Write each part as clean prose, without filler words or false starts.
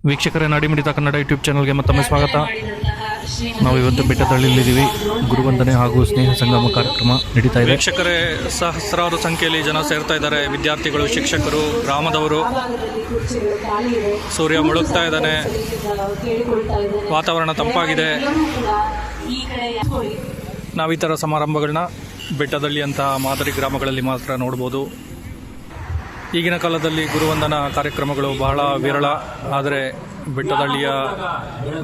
ವೀಕ್ಷಕರೇ, ನಾಡಿಮಿಡಿತ ಕನ್ನಡ ಯೂಟ್ಯೂಬ್ ಚಾನಲ್ಗೆ ಮತ್ತೊಮ್ಮೆ ಸ್ವಾಗತ. ನಾವು ಇವತ್ತು ಬೆಟ್ಟದಳ್ಳಿಯಲ್ಲಿದ್ದೀವಿ. ಗುರುವಂದನೆ ಹಾಗೂ ಸ್ನೇಹ ಸಂಗಮ ಕಾರ್ಯಕ್ರಮ ನಡೀತಾ ಇದೆ. ವೀಕ್ಷಕರೇ, ಸಹಸ್ರಾರು ಸಂಖ್ಯೆಯಲ್ಲಿ ಜನ ಸೇರ್ತಾ ಇದ್ದಾರೆ. ವಿದ್ಯಾರ್ಥಿಗಳು, ಶಿಕ್ಷಕರು, ಗ್ರಾಮದವರು. ಸೂರ್ಯ ಮುಳುಗ್ತಾ ಇದ್ದಾನೆ, ವಾತಾವರಣ ತಂಪಾಗಿದೆ. ನಾವು ಈ ಥರ ಸಮಾರಂಭಗಳನ್ನ ಬೆಟ್ಟದಳ್ಳಿಯಂತಹ ಮಾದರಿ ಗ್ರಾಮಗಳಲ್ಲಿ ಮಾತ್ರ ನೋಡ್ಬೋದು. ಈಗಿನ ಕಾಲದಲ್ಲಿ ಗುರುವಂದನಾ ಕಾರ್ಯಕ್ರಮಗಳು ಬಹಳ ವಿರಳ. ಆದರೆ ಬೆಟ್ಟದಳ್ಳಿಯ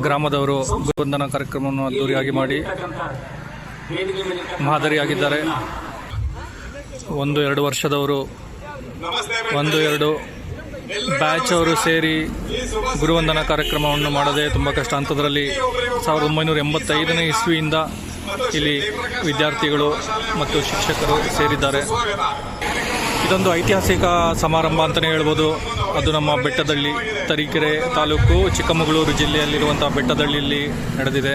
ಗ್ರಾಮದವರು ಗುರುವಂದನಾ ಕಾರ್ಯಕ್ರಮವನ್ನು ಅದ್ದೂರಿಯಾಗಿ ಮಾಡಿ ಮಾದರಿಯಾಗಿದ್ದಾರೆ. 1-2 ವರ್ಷದವರು, 1-2 ಬ್ಯಾಚ್ ಅವರು ಸೇರಿ ಗುರುವಂದನಾ ಕಾರ್ಯಕ್ರಮವನ್ನು ಮಾಡೋದೇ ತುಂಬ ಕಷ್ಟ. ಅಂಥದ್ರಲ್ಲಿ 1985ನೇ ಇಸ್ವಿಯಿಂದ ಇಲ್ಲಿ ವಿದ್ಯಾರ್ಥಿಗಳು ಮತ್ತು ಶಿಕ್ಷಕರು ಸೇರಿದ್ದಾರೆ. ಇದೊಂದು ಐತಿಹಾಸಿಕ ಸಮಾರಂಭ ಅಂತಲೇ ಹೇಳ್ಬೋದು. ಅದು ನಮ್ಮ ಬೆಟ್ಟದಳ್ಳಿ, ತರೀಕೆರೆ ತಾಲೂಕು, ಚಿಕ್ಕಮಗಳೂರು ಜಿಲ್ಲೆಯಲ್ಲಿರುವಂಥ ಬೆಟ್ಟದಳ್ಳಿಯಲ್ಲಿ ನಡೆದಿದೆ.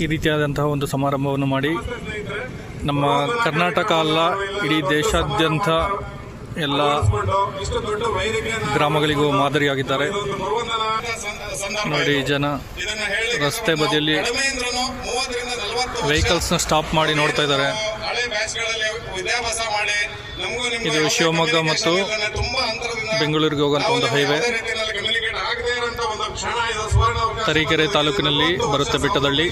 ಈ ರೀತಿಯಾದಂತಹ ಒಂದು ಸಮಾರಂಭವನ್ನು ಮಾಡಿ ನಮ್ಮ ಕರ್ನಾಟಕ ಅಲ್ಲ, ಇಡೀ ದೇಶಾದ್ಯಂತ ಎಲ್ಲ ಗ್ರಾಮಗಳಿಗೂ ಮಾದರಿಯಾಗಿದ್ದಾರೆ. ನೋಡಿ, ಜನ ರಸ್ತೆ ಬದಿಯಲ್ಲಿ ವೆಹಿಕಲ್ಸ್ನ ಸ್ಟಾಪ್ ಮಾಡಿ ನೋಡ್ತಾ ಇದ್ದಾರೆ. ಇದು ಶಿವಮೊಗ್ಗ ಮತ್ತು ಬೆಂಗಳೂರಿಗೆ ಹೋಗುವಂಥ ಒಂದು ಹೈವೇ. ತರೀಕೆರೆ ತಾಲೂಕಿನಲ್ಲಿ ಬರುತ್ತೆ ಬೆಟ್ಟದಳ್ಳಿ.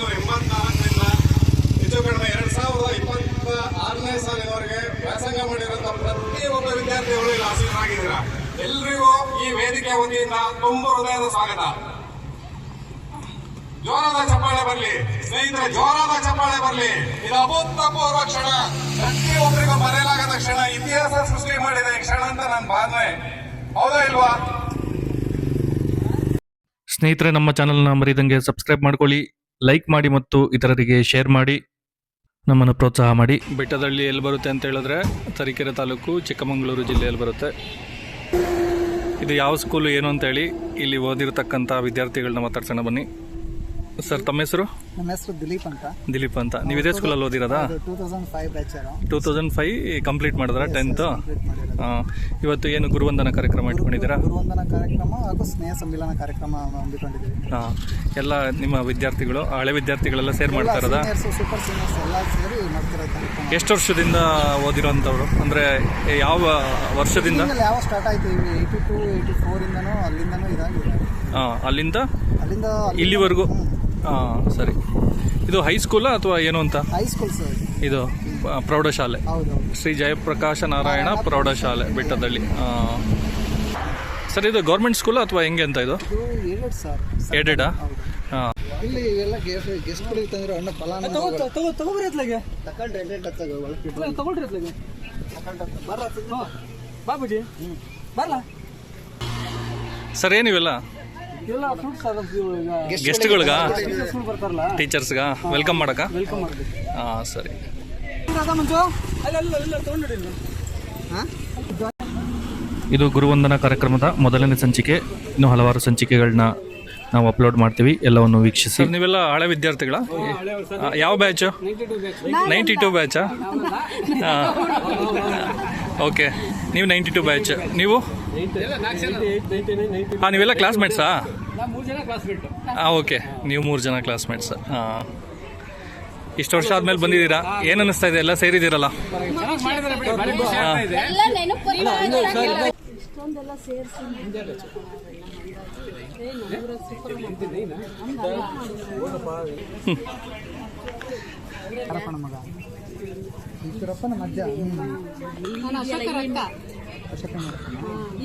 2026ನೇ ಸಾಲಿನವರೆಗೆ ವ್ಯಾಸಂಗ ಮಾಡಿರುವಂಥ ಪ್ರತಿಯೊಬ್ಬ ವಿದ್ಯಾರ್ಥಿಗಳು ಇಲ್ಲಿ ಆಸೀನರಾಗಿದ್ದೀರಾ. ಎಲ್ರಿಗೂ ಈ ವೇದಿಕೆ ವತಿಯಿಂದ ತುಂಬ ಹೃದಯದ ಸ್ವಾಗತ. ಜೋರಾದ ಚಪ್ಪಾಳೆ ಬರಲಿ ಸ್ನೇಹಿತರೆ, ಜೋರಾದ ಚಪ್ಪಾಳೆ ಬರಲಿ. ಇದು ಅಭೂತಪೂರ್ವ ಕ್ಷಣ, ಪ್ರತಿಯೊಬ್ಬರಿಗೂ ಮರೆಯಲಾಗದ ಕ್ಷಣ, ಇತಿಹಾಸ ಸೃಷ್ಟಿ ಮಾಡಿದ ಈ ಕ್ಷಣ ಅಂತ ನನ್ನ ಭಾವನೆ. ಹೌದಾ ಇಲ್ವಾ? ಸ್ನೇಹಿತರೆ, ನಮ್ಮ ಚಾನಲ್ನ ಮರಿದಂಗೆ ಸಬ್ಸ್ಕ್ರೈಬ್ ಮಾಡ್ಕೊಳ್ಳಿ, ಲೈಕ್ ಮಾಡಿ ಮತ್ತು ಇತರರಿಗೆ ಶೇರ್ ಮಾಡಿ ನಮ್ಮನ್ನು ಪ್ರೋತ್ಸಾಹ ಮಾಡಿ. ಬೆಟ್ಟದಳ್ಳಿ ಎಲ್ಲಿ ಬರುತ್ತೆ ಅಂತ ಹೇಳಿದ್ರೆ ತರೀಕೆರೆ ತಾಲೂಕು, ಚಿಕ್ಕಮಗಳೂರು ಜಿಲ್ಲೆಯಲ್ಲಿ ಬರುತ್ತೆ. ಇದು ಯಾವ ಸ್ಕೂಲು ಏನು ಅಂತೇಳಿ ಇಲ್ಲಿ ಓದಿರತಕ್ಕಂಥ ವಿದ್ಯಾರ್ಥಿಗಳನ್ನ ಮಾತಾಡ್ಸೋಣ ಬನ್ನಿ. ಸರ್, ತಮ್ಮ ಹೆಸರು? ನಮ್ಮ ಹೆಸರು ದಿಲೀಪ್ ಅಂತ. ದಿಲೀಪ್ ಅಂತ. ನೀವು ಇದೇ ಸ್ಕೂಲಲ್ಲಿ ಓದಿರೋದಾ? 2005 ಬ್ಯಾಚ್. 2005 ಕಂಪ್ಲೀಟ್ ಮಾಡಿದ್ರಾ 10th? ಇವತ್ತು ಏನು ಗುರುವಂದನಾ ಕಾರ್ಯಕ್ರಮ ಇಟ್ಕೊಂಡಿದ್ದೀರಾ? ಗುರುವಂದನಾ ಕಾರ್ಯಕ್ರಮ ಹಾಗೂ ಸ್ನೇಹ ಸಮ್ಮಿಲನ ಕಾರ್ಯಕ್ರಮ ಹಮ್ಮಿಕೊಂಡಿದ್ದೀವಿ. ಎಲ್ಲ ನಿಮ್ಮ ವಿದ್ಯಾರ್ಥಿಗಳು, ಹಳೆ ವಿದ್ಯಾರ್ಥಿಗಳೆಲ್ಲ ಸೇರಿ ಮಾಡ್ತಾ ಇರೋದಾ? ಸೂಪರ್ ಸೀನಿಯರ್ಸ್ ಎಲ್ಲ ಸೇರಿ ಮಾಡ್ತಿರೋ ಕಾರ್ಯಕ್ರಮ. ಎಷ್ಟು ವರ್ಷದಿಂದ ಓದಿರೋಂಥವ್ರು? ಅಂದರೆ ಯಾವ ವರ್ಷದಿಂದ? ಯಾವ ಸ್ಟಾರ್ಟ್ ಆಯ್ತು? 82, 84 ಇಂದನೂ ಅಲ್ಲಿಂದನೂ ಇದಾಗಿದೆ. ಅಲ್ಲಿಂದ ಇಲ್ಲಿವರೆಗೂ. ಸರಿ. ಇದು ಹೈಸ್ಕೂಲಾ ಅಥವಾ ಏನು ಅಂತ? High school sir. ಇದು ಪ್ರೌಢಶಾಲೆ. ಹೌದು. ಶ್ರೀ ಜಯಪ್ರಕಾಶ ನಾರಾಯಣ ಪ್ರೌಢಶಾಲೆ ಬೆಟ್ಟದಳ್ಳಿ. ಸರ್, ಇದು ಗೌರ್ಮೆಂಟ್ ಸ್ಕೂಲ್ ಅಥವಾ ಹೆಂಗೆ ಅಂತ? ಇದು ಏಡೆಡ್ ಸರ್. ಏಡೆಡಾ? ಇಲ್ಲಿ ಇವೆಲ್ಲ ಗೆಸ್ಟ್ಗಳಿಗೆ ತಂದ್ರೆ ಹಣ್ಣು ಫಲಾನ ತಗೊಳ್ರಿ ಅತ್ಲಾಗೆ ತಗೊಳ್ರಿ ಬಾಬುಜಿ ಬರಲ್ಲ ಸರ್. ಏನಿವೆಲ್ಲ ಗೆಸ್ಟ್ಗಳ್ಗ, ಟೀಚರ್ಸ್ಗ ವೆಲ್ಕಮ್ ಮಾಡಕ? ಸರಿ. ಇದು ಗುರುವಂದನಾ ಕಾರ್ಯಕ್ರಮದ ಮೊದಲನೇ ಸಂಚಿಕೆ. ಇನ್ನು ಹಲವಾರು ಸಂಚಿಕೆಗಳನ್ನ ನಾವು ಅಪ್ಲೋಡ್ ಮಾಡ್ತೀವಿ, ಎಲ್ಲವನ್ನು ವೀಕ್ಷಿಸಿ. ನೀವೆಲ್ಲ ಹಳೆ ವಿದ್ಯಾರ್ಥಿಗಳ? ಯಾವ ಬ್ಯಾಚು? 92 ಬ್ಯಾಚಾ? ಓಕೆ, ನೀವು 92 ಬ್ಯಾಚ್. ನೀವು? ನೀವೆಲ್ಲ ಕ್ಲಾಸ್ಮೇಟ್ಸಾ? ಓಕೆ, ನೀವು 3 ಜನ ಕ್ಲಾಸ್ಮೇಟ್ಸ್. ಇಷ್ಟು ವರ್ಷ ಆದ್ಮೇಲೆ ಬಂದಿದ್ದೀರಾ, ಏನು ಅನ್ನಿಸ್ತಾ ಇದೆ? ಎಲ್ಲ ಸೇರಿದ್ದೀರಲ್ಲ? ಈಶ್ವರಪ್ಪನ ಮಧ್ಯ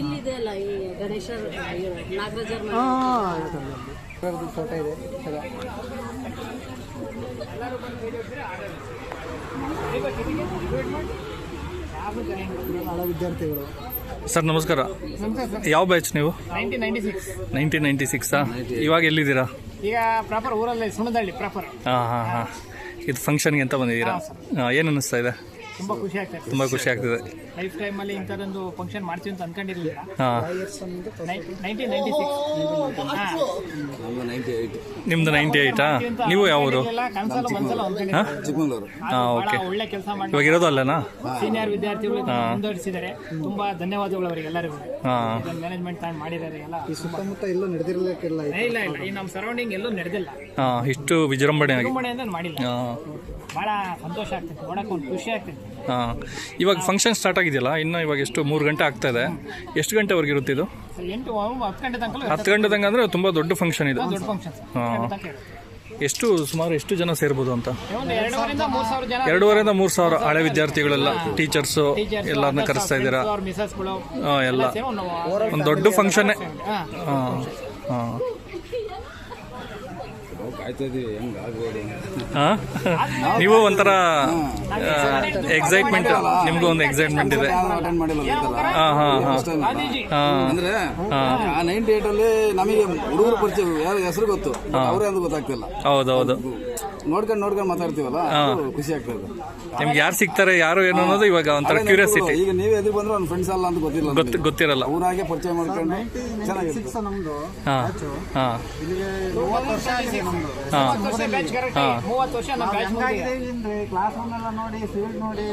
ಇಲ್ಲಿದೆ ಅಲ್ಲ, ಈ ಗಣೇಶ ನಾಗರಾಜರ್ ಫೋಟೋ ಇದೆ. ಹಳೆ ವಿದ್ಯಾರ್ಥಿಗಳು. ಸರ್, ನಮಸ್ಕಾರ. ಯಾವ ಬ್ಯಾಚ್ ನೀವು? 1996. ಇವಾಗ ಎಲ್ಲಿದ್ದೀರಾ? ಈಗ ಪ್ರಾಪರ್ ಊರಲ್ಲಿ, ಸುಣದಳ್ಳಿ ಪ್ರಾಪರ್. ಇದು ಫಂಕ್ಷನ್ಗೆ ಅಂತ ಬಂದಿದ್ದೀರಾ? ಏನು ಅನ್ನಿಸ್ತಾ ಇದೆ? ತುಂಬ ಖುಷಿ ಆಗ್ತದೆ. ತುಂಬ ಖುಷಿ ಆಗ್ತಿದೆ. ಲೈಫ್ ಟೈಮಲ್ಲಿ ಇಂಥದ್ದೊಂದು ಫಂಕ್ಷನ್ ಮಾಡ್ತೀವಿ ಅಂತ ಅನ್ಕೊಂಡಿರ್ಲಿಲ್ಲ. ಹಾಂ 1996 ಹಾಂ ನಿಮ್ದು 98 ನೀವು ಯಾವ ಊರು? ಕನಸಲ್ಲ ಮನಸ್ಸಲ್ಲ ಚಿಕ್ಕಮಂಗ್ಳೂರು. ಓಕೆ. ಒಳ್ಳೆ ಕೆಲಸ ಮಾಡಿ ಇವಾಗ ಇರೋದು ಅಲ್ಲೇನಾ? ಸೀನಿಯರ್ ವಿದ್ಯಾರ್ಥಿಗಳು ಮುಂದುವರಿಸಿದ್ದಾರೆ. ತುಂಬಾ ಧನ್ಯವಾದಗಳು ಅವರಿಗೆ ಎಲ್ಲರಿಗೂ. ಹಾಂ ಮ್ಯಾನೇಜ್ಮೆಂಟ್ ಟೈಮ್ ಮಾಡಿದ್ದಾರೆ ಎಲ್ಲ. ಈ ಸುತ್ತಮುತ್ತ ಎಲ್ಲೂ ನಡೆದಿರ್ಲಿಕ್ಕಿಲ್ಲ. ಇಲ್ಲ ಈ ನಮ್ಮ ಸರೌಂಡಿಂಗ್ ಎಲ್ಲೂ ನಡೆದಿಲ್ಲ. ಹಾಂ ಇಷ್ಟು ವಿಜೃಂಭಣೆ ಆಗಿ ಅಂತ ಮಾಡಿಲ್ಲ. ಹಾಂ ಬಹಳ ಸಂತೋಷ ಆಗ್ತದೆ, ನೋಡಕ್ಕೆ ಒಂದು ಖುಷಿ ಆಗ್ತದೆ. ಹಾಂ ಇವಾಗ ಫಂಕ್ಷನ್ ಸ್ಟಾರ್ಟ್ ಆಗಿದೆಯಲ್ಲ, ಇನ್ನು ಇವಾಗ ಎಷ್ಟು 3 ಗಂಟೆ ಆಗ್ತಾ ಇದೆ. ಎಷ್ಟು ಗಂಟೆವರೆಗೆ ಇರುತ್ತೆ ಇದು? 10 ಗಂಟೆ ತನಕ 10 ಗಂಟೆ ತನಕ ಅಂದರೆ ತುಂಬ ದೊಡ್ಡ ಫಂಕ್ಷನ್ ಇದು. ದೊಡ್ಡ ಫಂಕ್ಷನ್. ಸುಮಾರು ಎಷ್ಟು ಜನ ಸೇರ್ಬೋದು ಅಂತ? 2,500 ರಿಂದ 3,000 ಜನ. 2,500 ರಿಂದ 3,000 ಹಳೆ ವಿದ್ಯಾರ್ಥಿಗಳೆಲ್ಲ, ಟೀಚರ್ಸು ಎಲ್ಲರನ್ನ ಕರೆಸ್ತಾ ಇದ್ದೀರಾ? ಮಿಸಸ್ಗಳು ಎಲ್ಲ ಒಂದು ದೊಡ್ಡ ಫಂಕ್ಷನ್ನೇ. ಹಾಂ ಹಾಂ ನೀವು ಒಂಥರ ಎಕ್ಸೈಟ್ಮೆಂಟ್, ನಿಮ್ಗೂ ಒಂದು ಎಕ್ಸೈಟ್ಮೆಂಟ್ ಇದೆ. ಅಟೆಂಡ್ ಮಾಡಿಲ್ಲ ಹಾಂ ಹಾಂ ಹಾಂ ಅಂದ್ರೆ ಆ 98 ಅಲ್ಲಿ ನಮಗೆ ಹುಡುಗರು ಪರಿಚಯ, ಯಾರ ಹೆಸರು ಗೊತ್ತು, ಅವರೇ ಅಂತ ಗೊತ್ತಾಗ್ತಿಲ್ಲ. ಹೌದೌದು. ನೋಡ್ಕೊಂಡು ಮಾತಾಡ್ತೀವಲ್ಲ, ಅದು ಖುಷಿ ಆಗ್ತದೆ. ನಿಮ್ಗೆ ಯಾರು ಸಿಗ್ತಾರೆ, ಯಾರು ಏನು ಅನ್ನೋದು ಇವಾಗ ಒಂಥರ ಕ್ಯೂರಿಯಾಸಿಟಿ. ಈಗ ನೀವೇ ಎದುರು ಬಂದ್ರೆ ಅವ್ನ ಫ್ರೆಂಡ್ಸ್ ಅಲ್ಲ ಅಂತ ಗೊತ್ತಿರಲ್ಲ. ಊರಾಗೆ ಪರಿಚಯ ಮಾಡ್ಕೊಂಡು ಚೆನ್ನಾಗಿರುತ್ತೆ. ನಮ್ದು ಹಾಂ ಹಾಂ ಇಲ್ಲಿಗೆ 30 ವರ್ಷ ಆಗಿದೆ ನಮ್ದು. 30 ವರ್ಷ ಬ್ಯಾಚ್ ಕರೆಕ್ಟ್. 30 ವರ್ಷ ನಮ್ಮ ಬ್ಯಾಚ್ ಹೆಂಗಾಗಿದೆ ಅಂದ್ರೆ ಕ್ಲಾಸ್ ರೂಮ್ ಎಲ್ಲ ನೋಡಿ, ಫೀಲ್ಡ್ ನೋಡಿ,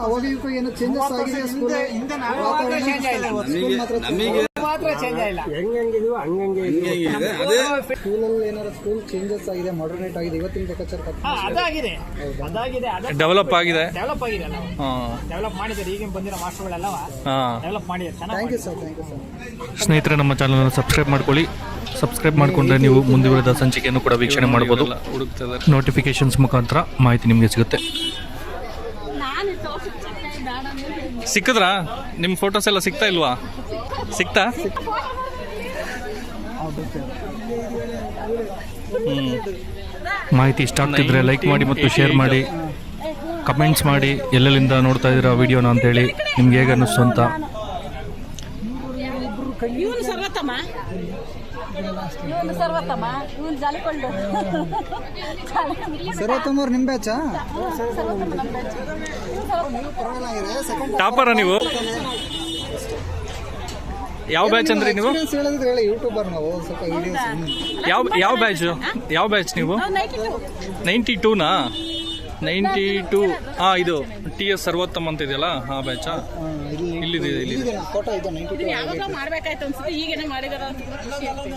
ಅವಾಗ ಇವಾಗ ಏನೋ ಚೇಂಜಸ್ ಆಗಿದೆ. ಸ್ಕೂಲ್ ಹಿಂದೆ ನಾವು ಚೇಂಜ್ ಆಗಿಲ್ಲ, ನಮಗೆ ಮಾತ್ರ ಚೇಂಜ್ ಆಗಿಲ್ಲ. ಅದೇ ಸ್ಕೂಲಲ್ಲಿ ಏನಾದ್ರು ಸ್ಕೂಲ್ ಚೇಂಜಸ್ ಆಗಿದೆ, ಮಾಡರ್ನೇಟ್ ಆಗಿದೆ. ಇವತ್ತಿನ ಲೆಕ್ಕಾಚಾರ ಅದಾಗಿದೆ ಡೆವಲಪ್ ಆಗಿದೆ. ಡೆವಲಪ್ ಆಗಿದೆ ಅಲ್ಲ, ಹಾಂ ಡೆವಲಪ್ ಮಾಡಿದ್ದಾರೆ. ಈಗಿನ ಬಂದಿರೋ ಮಾಸ್ಟರ್ಗಳೆಲ್ಲವ ಹಾಂ ಡೆವಲಪ್ ಮಾಡಿದ್ದಾರೆ. ಥ್ಯಾಂಕ್ ಯು ಚೆನ್ನಾಗಿ ಸರ್. ಸ್ನೇಹಿತರೆ, ನಮ್ಮ ಚಾನಲ್ನ ಸಬ್ಸ್ಕ್ರೈಬ್ ಮಾಡ್ಕೊಳ್ಳಿ. ಸಬ್ಸ್ಕ್ರೈಬ್ ಮಾಡಿಕೊಂಡ್ರೆ ನೀವು ಮುಂದುವರೆದ ಸಂಚಿಕೆಯನ್ನು ಕೂಡ ವೀಕ್ಷಣೆ ಮಾಡ್ಬೋದು. ನೋಟಿಫಿಕೇಶನ್ಸ್ ಮುಖಾಂತರ ಮಾಹಿತಿ ನಿಮಗೆ ಸಿಗುತ್ತೆ. ಸಿಕ್ಕಿದ್ರಾ? ನಿಮ್ಮ ಫೋಟೋಸ್ ಎಲ್ಲ ಸಿಗ್ತಾ ಇಲ್ವಾ? ಸಿಗ್ತಾ? ಮಾಹಿತಿ ಇಷ್ಟ ಆಗ್ತಿದ್ರೆ ಲೈಕ್ ಮಾಡಿ ಮತ್ತು ಶೇರ್ ಮಾಡಿ, ಕಮೆಂಟ್ಸ್ ಮಾಡಿ ಎಲ್ಲೆಲ್ಲಿಂದ ನೋಡ್ತಾ ಇದ್ದೀರಾ ವಿಡಿಯೋನ ಅಂತೇಳಿ, ನಿಮ್ಗೆ ಹೇಗೆ ಅನ್ನಿಸ್ತು ಅಂತ. ಇವನು ಸರ್ವತ್ತಮ್ಮ, ಇವನು ಜಾಲಿಕೊಂಡು ಸರ್ವತ್ತಮ್ಮವ್ರು ನಿಮ್ಮ ಬ್ಯಾಚಾ? ಟಾಪರ ನೀವು? ಯಾವ ಬ್ಯಾಚ್ ಅಂದ್ರೆ ನೀವು? ಹೇಳಿದ್ರೆ ಹೇಳಿ, ಯೂಟ್ಯೂಬರ್ ನಾವು. ಸ್ವಲ್ಪ ವಿಡಿಯೋಸ್ ಯಾವ ಬ್ಯಾಚ್ ನೀವು? 92ನಾ? 92. ಹಾಂ, ಇದು TS ಸರ್ವೋತ್ತಮ್ ಅಂತ ಇದೆಯಲ್ಲ, ಆ ಬ್ಯಾಚಾ? ಇಲ್ಲಿದೆ. ಫೋಟೋ ಇದು 92 ಯಾವಾಗ ಮಾಡ್ಬೇಕಾಯ್ತು ಅನ್ಸುತ್ತೆ, ಈಗೇನೆ ಮಾಡಿದಾರ ಅಂತ ಖುಷಿ ಆಗ್ತದೆ.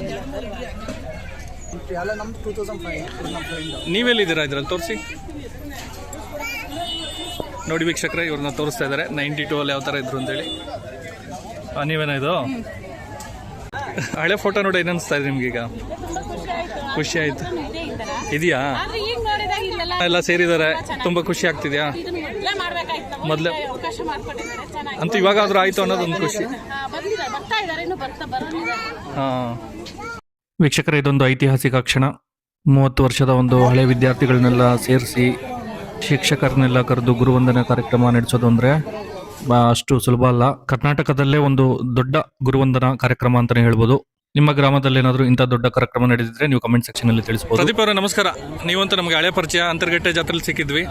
ಎಲ್ಲ ನಮ್ದು 2005 ನಮ್ಮ ಫ್ರೆಂಡ್. ನೀವೆಲ್ಲಿದ್ದೀರಾ ಇದ್ರಲ್ಲಿ? ತೋರಿಸಿ ನೋಡಿ ವೀಕ್ಷಕರೇ, ಇವ್ರನ್ನ ತೋರಿಸ್ತಾ ಇದ್ದಾರೆ 92 ಅಲ್ಲಿ ಯಾವ ಥರ ಇದ್ರು ಅಂತೇಳಿ. ನೀವೇನಾ ಇದು? ಹಳೆ ಫೋಟೋ ನೋಡಿ ಏನು ಅನಿಸ್ತಾ ಇದೆ ನಿಮ್ಗೀಗ? ಖುಷಿ ಆಯ್ತು. ಇದೆಯಾ? ಎಲ್ಲ ಸೇರಿದ್ದಾರೆ, ತುಂಬಾ ಖುಷಿ ಆಗ್ತಿದ್ಯಾ? ಮೊದಲೇ ಅಂತೂ ಇವಾಗಾದ್ರೂ ಆಯ್ತು ಅನ್ನೋದೊಂದು ಖುಷಿ. ಹಾಂ ವೀಕ್ಷಕರೇ, ಇದೊಂದು ಐತಿಹಾಸಿಕ ಕ್ಷಣ. 30 ವರ್ಷದ ಒಂದು ಹಳೆ ವಿದ್ಯಾರ್ಥಿಗಳನ್ನೆಲ್ಲ ಸೇರಿಸಿ ಶಿಕ್ಷಕರನ್ನೆಲ್ಲ ಕರೆದು ಗುರುವಂದನೆ ಕಾರ್ಯಕ್ರಮ ನಡೆಸೋದು ಅಂದರೆ ಅಷ್ಟು ಸುಲಭ ಅಲ್ಲ. ಕರ್ನಾಟಕದಲ್ಲೇ ಒಂದು ದೊಡ್ಡ ಗುರುವಂದನಾ ಕಾರ್ಯಕ್ರಮ ಅಂತಲೇ ಹೇಳ್ಬೋದು. ನಿಮ್ಮ ಗ್ರಾಮದಲ್ಲಿ ಏನಾದರೂ ಇಂಥ ದೊಡ್ಡ ಕಾರ್ಯಕ್ರಮ ನಡೆದಿದ್ರೆ ನೀವು ಕಮೆಂಟ್ ಸೆಕ್ಷನಲ್ಲಿ ತಿಳಿಸ್ಬೋದು. ಪ್ರದೀಪ್ ಅವರೇ ನಮಸ್ಕಾರ. ನೀವಂತೂ ನಮಗೆ ಹಳೆ ಪರಿಚಯ, ಅಂತರ್ಗಟ್ಟೆ ಜಾತ್ರೆಯಲ್ಲಿ ಸಿಕ್ಕಿದ್ವಿ.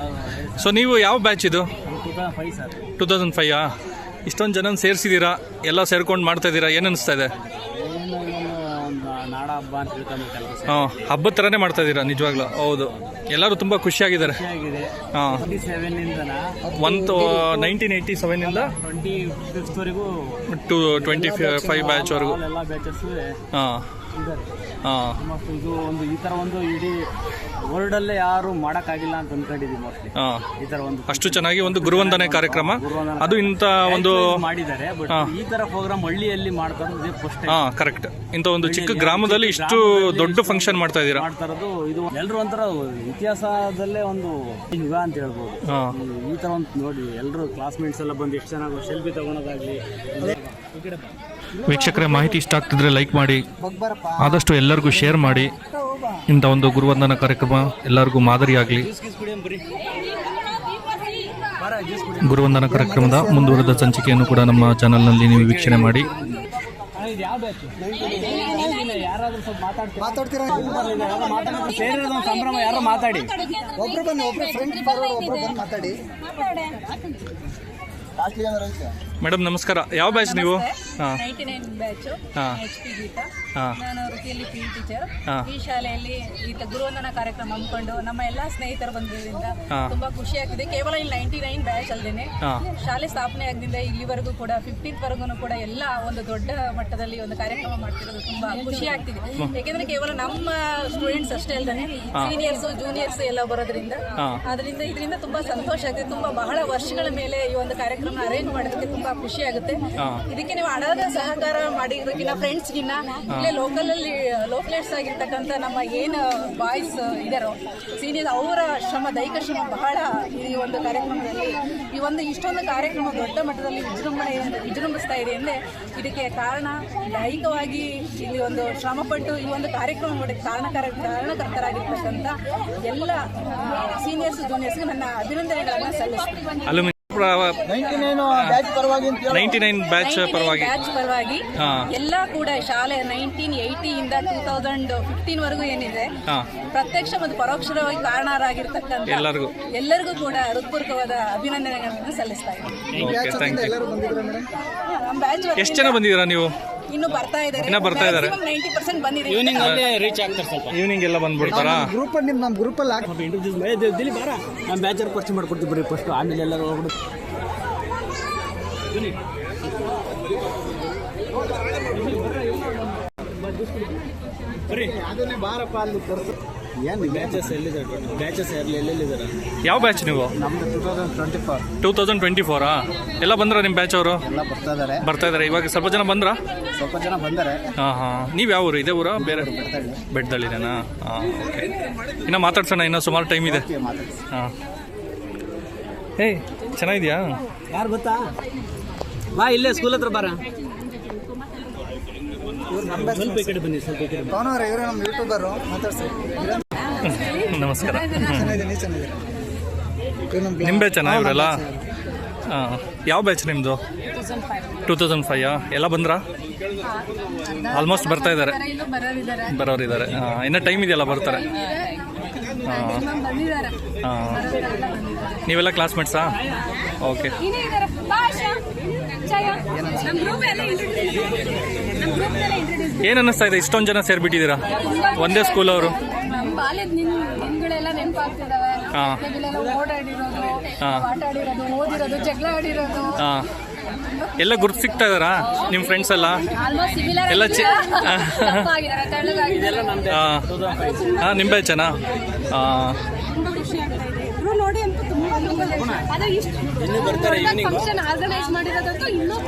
ಸೊ ನೀವು ಯಾವ ಬ್ಯಾಚ್ ಇದು? 2005. ಇಷ್ಟೊಂದು ಜನ ಸೇರಿಸಿದ್ದೀರಾ, ಎಲ್ಲ ಸೇರ್ಕೊಂಡು ಮಾಡ್ತಾ ಇದ್ದೀರಾ, ಏನು ಅನಿಸ್ತಾ ಇದೆ? ಹಾಂ, ಹಬ್ಬದ ಥರನೇ ಮಾಡ್ತಾ ಇದ್ದೀರಾ ನಿಜವಾಗ್ಲೂ. ಹೌದು, ಎಲ್ಲರೂ ತುಂಬ ಖುಷಿಯಾಗಿದ್ದಾರೆ. ಹಾಂ, 1987ಇಂದ 25 ಬ್ಯಾಚ್ವರೆಗೂ. ಹಾಂ ಹಾಂ, ಇದು ಒಂದು ಈ ತರ ಒಂದು ಇಡೀ ವರ್ಲ್ಡ್ ಅಲ್ಲೇ ಯಾರು ಮಾಡಕ್ಕಾಗಿಲ್ಲ ಅಂತ ಅನ್ಕೊಂಡಿದೀವಿ ಮೋಸ್ಟ್ಲಿ. ಈ ತರ ಒಂದು ಅಷ್ಟು ಚೆನ್ನಾಗಿ ಒಂದು ಗುರುವಂದನೆ ಕಾರ್ಯಕ್ರಮ, ಅದು ಇಂಥ ಒಂದು ಮಾಡಿದ್ದಾರೆ. ಬಟ್ ಈ ತರ ಪ್ರೋಗ್ರಾಮ್ ಹಳ್ಳಿಯಲ್ಲಿ ಮಾಡ್ತಾರೆ ಫಸ್ಟ್. ಹಾಂ ಕರೆಕ್ಟ್. ಇಂಥ ಒಂದು ಚಿಕ್ಕ ಗ್ರಾಮದಲ್ಲಿ ಇಷ್ಟು ದೊಡ್ಡ ಫಂಕ್ಷನ್ ಮಾಡ್ತಾ ಇದ್ದೀರಾ. ಮಾಡ್ತಾ ಇರೋದು ಇದು ಎಲ್ಲರೂ ಒಂಥರ ಇತಿಹಾಸದಲ್ಲೇ ಒಂದು ಯುಗ ಅಂತ ಹೇಳ್ಬೋದು. ಈ ತರ ಒಂದು ನೋಡಿ, ಎಲ್ಲರೂ ಕ್ಲಾಸ್ಮೇಟ್ಸ್ ಎಲ್ಲ ಬಂದು ಎಷ್ಟು ಚೆನ್ನಾಗಿ ಸೆಲ್ಫಿ ತಗೊಳೋದಾಗ್ಲಿ. ವೀಕ್ಷಕರೇ, ಮಾಹಿತಿ ಇಷ್ಟ ಆಗ್ತಿದ್ರೆ ಲೈಕ್ ಮಾಡಿ, ಆದಷ್ಟು ಎಲ್ಲರಿಗೂ ಶೇರ್ ಮಾಡಿ. ಇಂಥ ಒಂದು ಗುರುವಂದನಾ ಕಾರ್ಯಕ್ರಮ ಎಲ್ಲರಿಗೂ ಮಾದರಿಯಾಗಲಿ. ಗುರುವಂದನಾ ಕಾರ್ಯಕ್ರಮದ ಮುಂದುವರೆದ ಸಂಚಿಕೆಯನ್ನು ಕೂಡ ನಮ್ಮ ಚಾನಲ್ನಲ್ಲಿ ನೀವು ವೀಕ್ಷಣೆ ಮಾಡಿ. ಯಾರಾದ್ರೂ ಸ್ವಲ್ಪ ಮಾತಾಡ್ತೀರಾ? ಸೇರಿರೋದು ಸಂಭ್ರಮ. ಯಾರು ಮಾತಾಡಿ, ಒಬ್ರು ಬನ್ನಿ, ಒಬ್ರು ಫ್ರೆಂಡ್ ಒಬ್ರು ಬಂದು ಮಾತಾಡಿ. ಮೇಡಮ್ ನಮಸ್ಕಾರ. ಯಾವ ಬ್ಯಾಚ್ ನೀವು? ಹಾಂ 99 ಬ್ಯಾಚ್ ಹಾಂ HP ಗೀತಾ. ಹಾಂ ನಾನು ವೃತ್ತಿಯಲ್ಲಿ PE ಟೀಚರ್. ಹಾಂ ಈ ಶಾಲೆಯಲ್ಲಿ ಈಗ ಗುರುವಂದನಾ ಕಾರ್ಯಕ್ರಮ ಹಮ್ಮಿಕೊಂಡು ನಮ್ಮ ಎಲ್ಲಾ ಸ್ನೇಹಿತರು ಬಂದಿದ್ದರಿಂದ ಹಾಂ. ತುಂಬಾ ಖುಷಿ ಆಗ್ತಿದೆ. ಕೇವಲ ಇಲ್ಲಿ 99 ಬ್ಯಾಚ್ ಅಲ್ಲದೆ ಹಾಂ ಶಾಲೆ ಸ್ಥಾಪನೆ ಆಗದಿಂದ ಇಲ್ಲಿವರೆಗೂ ಕೂಡ 15th ವರೆಗೂ ಕೂಡ ಎಲ್ಲ ಒಂದು ದೊಡ್ಡ ಮಟ್ಟದಲ್ಲಿ ಒಂದು ಕಾರ್ಯಕ್ರಮ ಮಾಡ್ತಿರೋದು ತುಂಬಾ ಖುಷಿ ಆಗ್ತಿದೆ. ಯಾಕೆಂದ್ರೆ ಕೇವಲ ನಮ್ಮ ಸ್ಟೂಡೆಂಟ್ಸ್ ಅಷ್ಟೇ ಅಲ್ಲದೆ ಸೀನಿಯರ್ಸ್ ಜೂನಿಯರ್ಸ್ ಎಲ್ಲ ಬರೋದ್ರಿಂದ ಅದರಿಂದ ಇದರಿಂದ ತುಂಬಾ ಸಂತೋಷ ಆಗ್ತಿದೆ. ತುಂಬಾ ಬಹಳ ವರ್ಷಗಳ ಮೇಲೆ ಈ ಒಂದು ಕಾರ್ಯಕ್ರಮ ಅರೇಂಜ್ ಮಾಡೋದಕ್ಕೆ ತುಂಬಾ ಖುಷಿ ಆಗುತ್ತೆ. ಇದಕ್ಕೆ ನೀವು ಹಣದ ಸಹಕಾರ ಮಾಡಿರೋದಕ್ಕಿಂತ ಫ್ರೆಂಡ್ಸ್ಗಿನ್ನ ಇಲ್ಲೇ ಲೋಕಲೇಟ್ಸ್ ಆಗಿರ್ತಕ್ಕಂಥ ನಮ್ಮ ಏನು ಬಾಯ್ಸ್ ಇದಾರೋ ಸೀನಿಯರ್ ಅವರ ಶ್ರಮ ದೈಹಿಕ ಶ್ರಮ ಬಹಳ ಈ ಒಂದು ಕಾರ್ಯಕ್ರಮದಲ್ಲಿ ಈ ಒಂದು ಇಷ್ಟೊಂದು ಕಾರ್ಯಕ್ರಮ ದೊಡ್ಡ ಮಟ್ಟದಲ್ಲಿ ವಿಜೃಂಭಿಸ್ತಾ ಇದೆ ಅಂದರೆ ಇದಕ್ಕೆ ಕಾರಣ ದೈಹಿಕವಾಗಿ ಇಲ್ಲಿ ಒಂದು ಶ್ರಮಪಟ್ಟು ಈ ಒಂದು ಕಾರ್ಯಕ್ರಮ ಮಾಡೋಕ್ಕೆ ಕಾರಣಕರ್ತರಾಗಿರ್ತಕ್ಕಂಥ ಎಲ್ಲ ಸೀನಿಯರ್ಸ್ ಜೂನಿಯರ್ಸ್ಗೆ ನನ್ನ ಅಭಿನಂದನೆಗಳನ್ನು ಸಲ್ಲಿಸ್ತೀನಿ. 99 ಬ್ಯಾಚ್ ಪರವಾಗಿ ಎಲ್ಲ ಕೂಡ ಶಾಲೆ 1980 ಇಂದ 2015 ವರೆಗೂ ಏನಿದೆ ಪ್ರತ್ಯಕ್ಷ ಮತ್ತು ಪರೋಕ್ಷವಾಗಿ ಕಾರಣರಾಗಿರ್ತಕ್ಕಂಥ ಎಲ್ಲರಿಗೂ ಕೂಡ ಹೃತ್ಪೂರ್ವಕವಾದ ಅಭಿನಂದನೆಗಳನ್ನು ಸಲ್ಲಿಸ್ತಾ ಇದ್ದೀನಿ. ನಮ್ಮ ಬ್ಯಾಚ್ ಎಷ್ಟು ಜನ ಬಂದಿದ್ದೀರಾ ನೀವು? ಇನ್ನು ಬರ್ತಾ ಇದ್ದಾರೆ 90% ಬಂದಿದೆ. ಈವ್ನಿಂಗ್ ಅಲ್ಲೇ ರೀಚ್ ಆಗ್ತಾರೆ ಸ್ವಲ್ಪ. ಈವ್ನಿಂಗ್ ಎಲ್ಲ ಬಂದ್ಬಿಡ್ತಾರಾ? ಗ್ರೂಪ್ ನಮ್ಮ ಗ್ರೂಪಲ್ಲಿ ದಿಲ್ಲಿ ಬಾರ ನಮ್ಮ ಬ್ಯಾಚರ್ ಪರಿಚಯ ಮಾಡ್ಕೊಡ್ತೀವಿ ಬರ್ರಿ ಫಸ್ಟ್, ಆಮೇಲೆ ಎಲ್ಲರೂ ಹೋಗ್ಬಿಡು. ಅದನ್ನೇ ಬಾರಪ್ಪ ಅಲ್ಲಿ ತೋರಿಸು. ಏನು ಬ್ಯಾಚಸ್ ಎಲ್ಲಿದ್ದಾರೆ? ಬ್ಯಾಚಸ್ ಎಲ್ಲೆಲ್ಲಿದ್ದಾರೆ? ಯಾವ ಬ್ಯಾಚ್ ನೀವು? ನಮ್ದು 2024 2024 ಎಲ್ಲ ಬಂದ್ರ ನಿಮ್ಮ ಬ್ಯಾಚ್ ಅವರು? ಎಲ್ಲ ಬರ್ತಾ ಇದಾರೆ. ಇವಾಗ ಸ್ವಲ್ಪ ಜನ ಬಂದ್ರಾ? ಸ್ವಲ್ಪ ಜನ ಬಂದರೆ. ಹಾಂ ನೀವು ಯಾವ ಊರು? ಇದೇ ಊರಾ ಬೇರೆ? ಬೆಟ್ಟದಳ್ಳಿನೇನಾ? ಹಾಂ ಓಕೆ. ಇನ್ನು ಮಾತಾಡ್ಸೋಣ, ಇನ್ನೂ ಸುಮಾರು ಟೈಮ್ ಇದೆ. ಹಾಂ ಏಯ್ ಚೆನ್ನಾಗಿದೆಯಾ? ಯಾರು ಗೊತ್ತಾ? ಬಾ ಇಲ್ಲೇ ಸ್ಕೂಲ್ ಹತ್ರ ಬಾರ. ಸ್ವಲ್ಪ ಈ ಕಡೆ ಬನ್ನಿ, ಸ್ವಲ್ಪ ಈ ಕಡೆ ಬನ್ನಿ. ಪವನವ್ರೆ, ಇವರು ನಮ್ಮ ಯೂಟ್ಯೂಬರು, ಮಾತಾಡ್ಸಿ. ನಮಸ್ಕಾರ. ಚೆನ್ನಾಗಿದೆ. ನಿಮ್ಮ ಬ್ಯಾಚನಾ ಇವರೆಲ್ಲ? ಹಾಂ ಯಾವ ಬ್ಯಾಚ್ ನಿಮ್ಮದು? 2005 ಎಲ್ಲ ಬಂದ್ರಾ? ಆಲ್ಮೋಸ್ಟ್ ಬರ್ತಾ ಇದ್ದಾರೆ, ಬರೋರಿದ್ದಾರೆ. ಇನ್ನೂ ಟೈಮ್ ಇದೆಯಲ್ಲ, ಬರ್ತಾರೆ. ಹಾಂ ನೀವೆಲ್ಲ ಕ್ಲಾಸ್ಮೇಟ್ಸಾ? ಓಕೆ. ಏನು ಅನ್ನಿಸ್ತಾ ಇದೆ ಇಷ್ಟೊಂದು ಜನ ಸೇರಿಬಿಟ್ಟಿದ್ದೀರಾ ಒಂದೇ ಸ್ಕೂಲ್ ಅವರು? ಬಾಲ್ಯದ ದಿನಗಳೆಲ್ಲ ನೆನಪಾಗ್ತಿದಾವೆ. ಓಡಾಡಿರೋದು, ಆಟ ಆಡಿರೋದು, ಓದಿರೋದು, ಜಗಳ ಆಡಿರೋದು. ಎಲ್ಲ ಗುರ್ತು ಸಿಗ್ತಾ ಇದಾರಾ ನಿಮ್ಮ ಫ್ರೆಂಡ್ಸ್ ಎಲ್ಲ? ಎಲ್ಲ ಹಾಂ ನಿಮ್ಮ ಬ್ಯಾಚನಾ?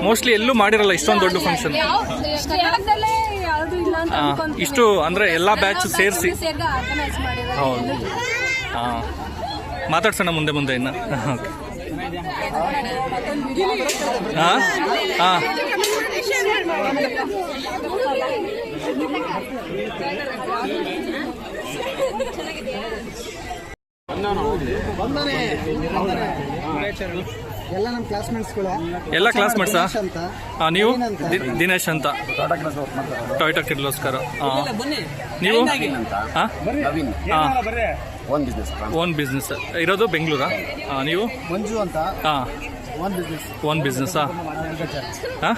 ಮೋಸ್ಟ್ಲಿ ಎಲ್ಲೂ ಮಾಡಿರಲ್ಲ ಇಷ್ಟೊಂದು ದೊಡ್ಡ ಫಂಕ್ಷನ್. ಇಷ್ಟು ಅಂದರೆ ಎಲ್ಲ ಬ್ಯಾಚ್ ಸೇರಿಸಿ. ಹೌದು. ಹಾಂ ಮಾತಾಡ್ಸೋಣ ಮುಂದೆ ಇನ್ನು. ಓಕೆ. ಹಾಂ ಹಾಂ ಎಲ್ಲ ನಮ್ಮ ಕ್ಲಾಸ್ಮೇಟ್ಸ್ಗಳು. ಎಲ್ಲ ಕ್ಲಾಸ್ಮೇಟ್ಸಾ? ಹಾಂ ನೀವು? ದಿನೇಶ್ ಅಂತ, ಟೊಯೋಟಾ ಕಿರ್ಲೋಸ್ಕರ್. ಹಾಂ ನೀವು? ಹಾಂ ಓನ್ ಬಿಸ್ನೆಸ್ ಇರೋದು ಬೆಂಗಳೂರಾ? ಹಾಂ ನೀವು? ಮಂಜು ಅಂತ. ಹಾಂ ಓನ್ ಬಿಸ್ನೆಸ್ಸಾ? ಹಾಂ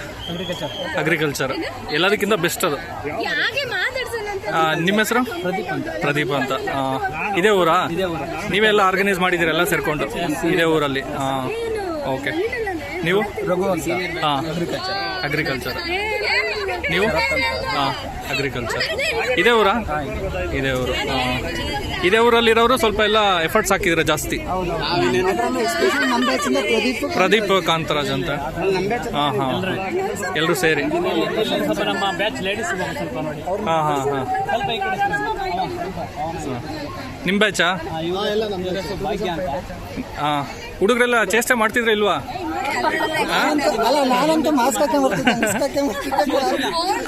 ಅಗ್ರಿಕಲ್ಚರ್ ಎಲ್ಲದಕ್ಕಿಂತ ಬೆಸ್ಟ್ ಅದು. ನಿಮ್ಮ ಹೆಸರು? ಪ್ರದೀಪ್ ಅಂತ. ಇದೇ ಊರಾ? ನೀವೆಲ್ಲ ಆರ್ಗನೈಸ್ ಮಾಡಿದ್ದೀರ ಎಲ್ಲ ಸೇರಿಕೊಂಡು ಇದೇ ಊರಲ್ಲಿ? ಹಾಂ ಓಕೆ. ನೀವು? ಹಾಂ ಅಗ್ರಿಕಲ್ಚರ್. ನೀವು? ಹಾಂ ಅಗ್ರಿಕಲ್ಚರ್. ಇದೇ ಊರಾ? ಇದೇ ಊರು. ಇದೇ ಊರಲ್ಲಿರೋರು ಸ್ವಲ್ಪ ಎಲ್ಲ ಎಫರ್ಟ್ಸ್ ಹಾಕಿದ್ರೆ ಜಾಸ್ತಿ. ಪ್ರದೀಪ್ ಕಾಂತರಾಜ್ ಅಂತ. ಹಾಂ ಹಾಂ ಎಲ್ಲರೂ ಸೇರಿ. ನಮ್ಮ ಬ್ಯಾಚ್ ಲೇಡೀಸ್ ಸ್ವಲ್ಪ ನೋಡಿ. ಹಾಂ ಹಾಂ ಹಾಂ ನಿಮ್ಮ ಬ್ಯಾಚಾ? ಹಾಂ ಹುಡುಗರೆಲ್ಲ ಚೇಷ್ಟೆ ಮಾಡ್ತಿದ್ರೆ ಇಲ್ವಾ?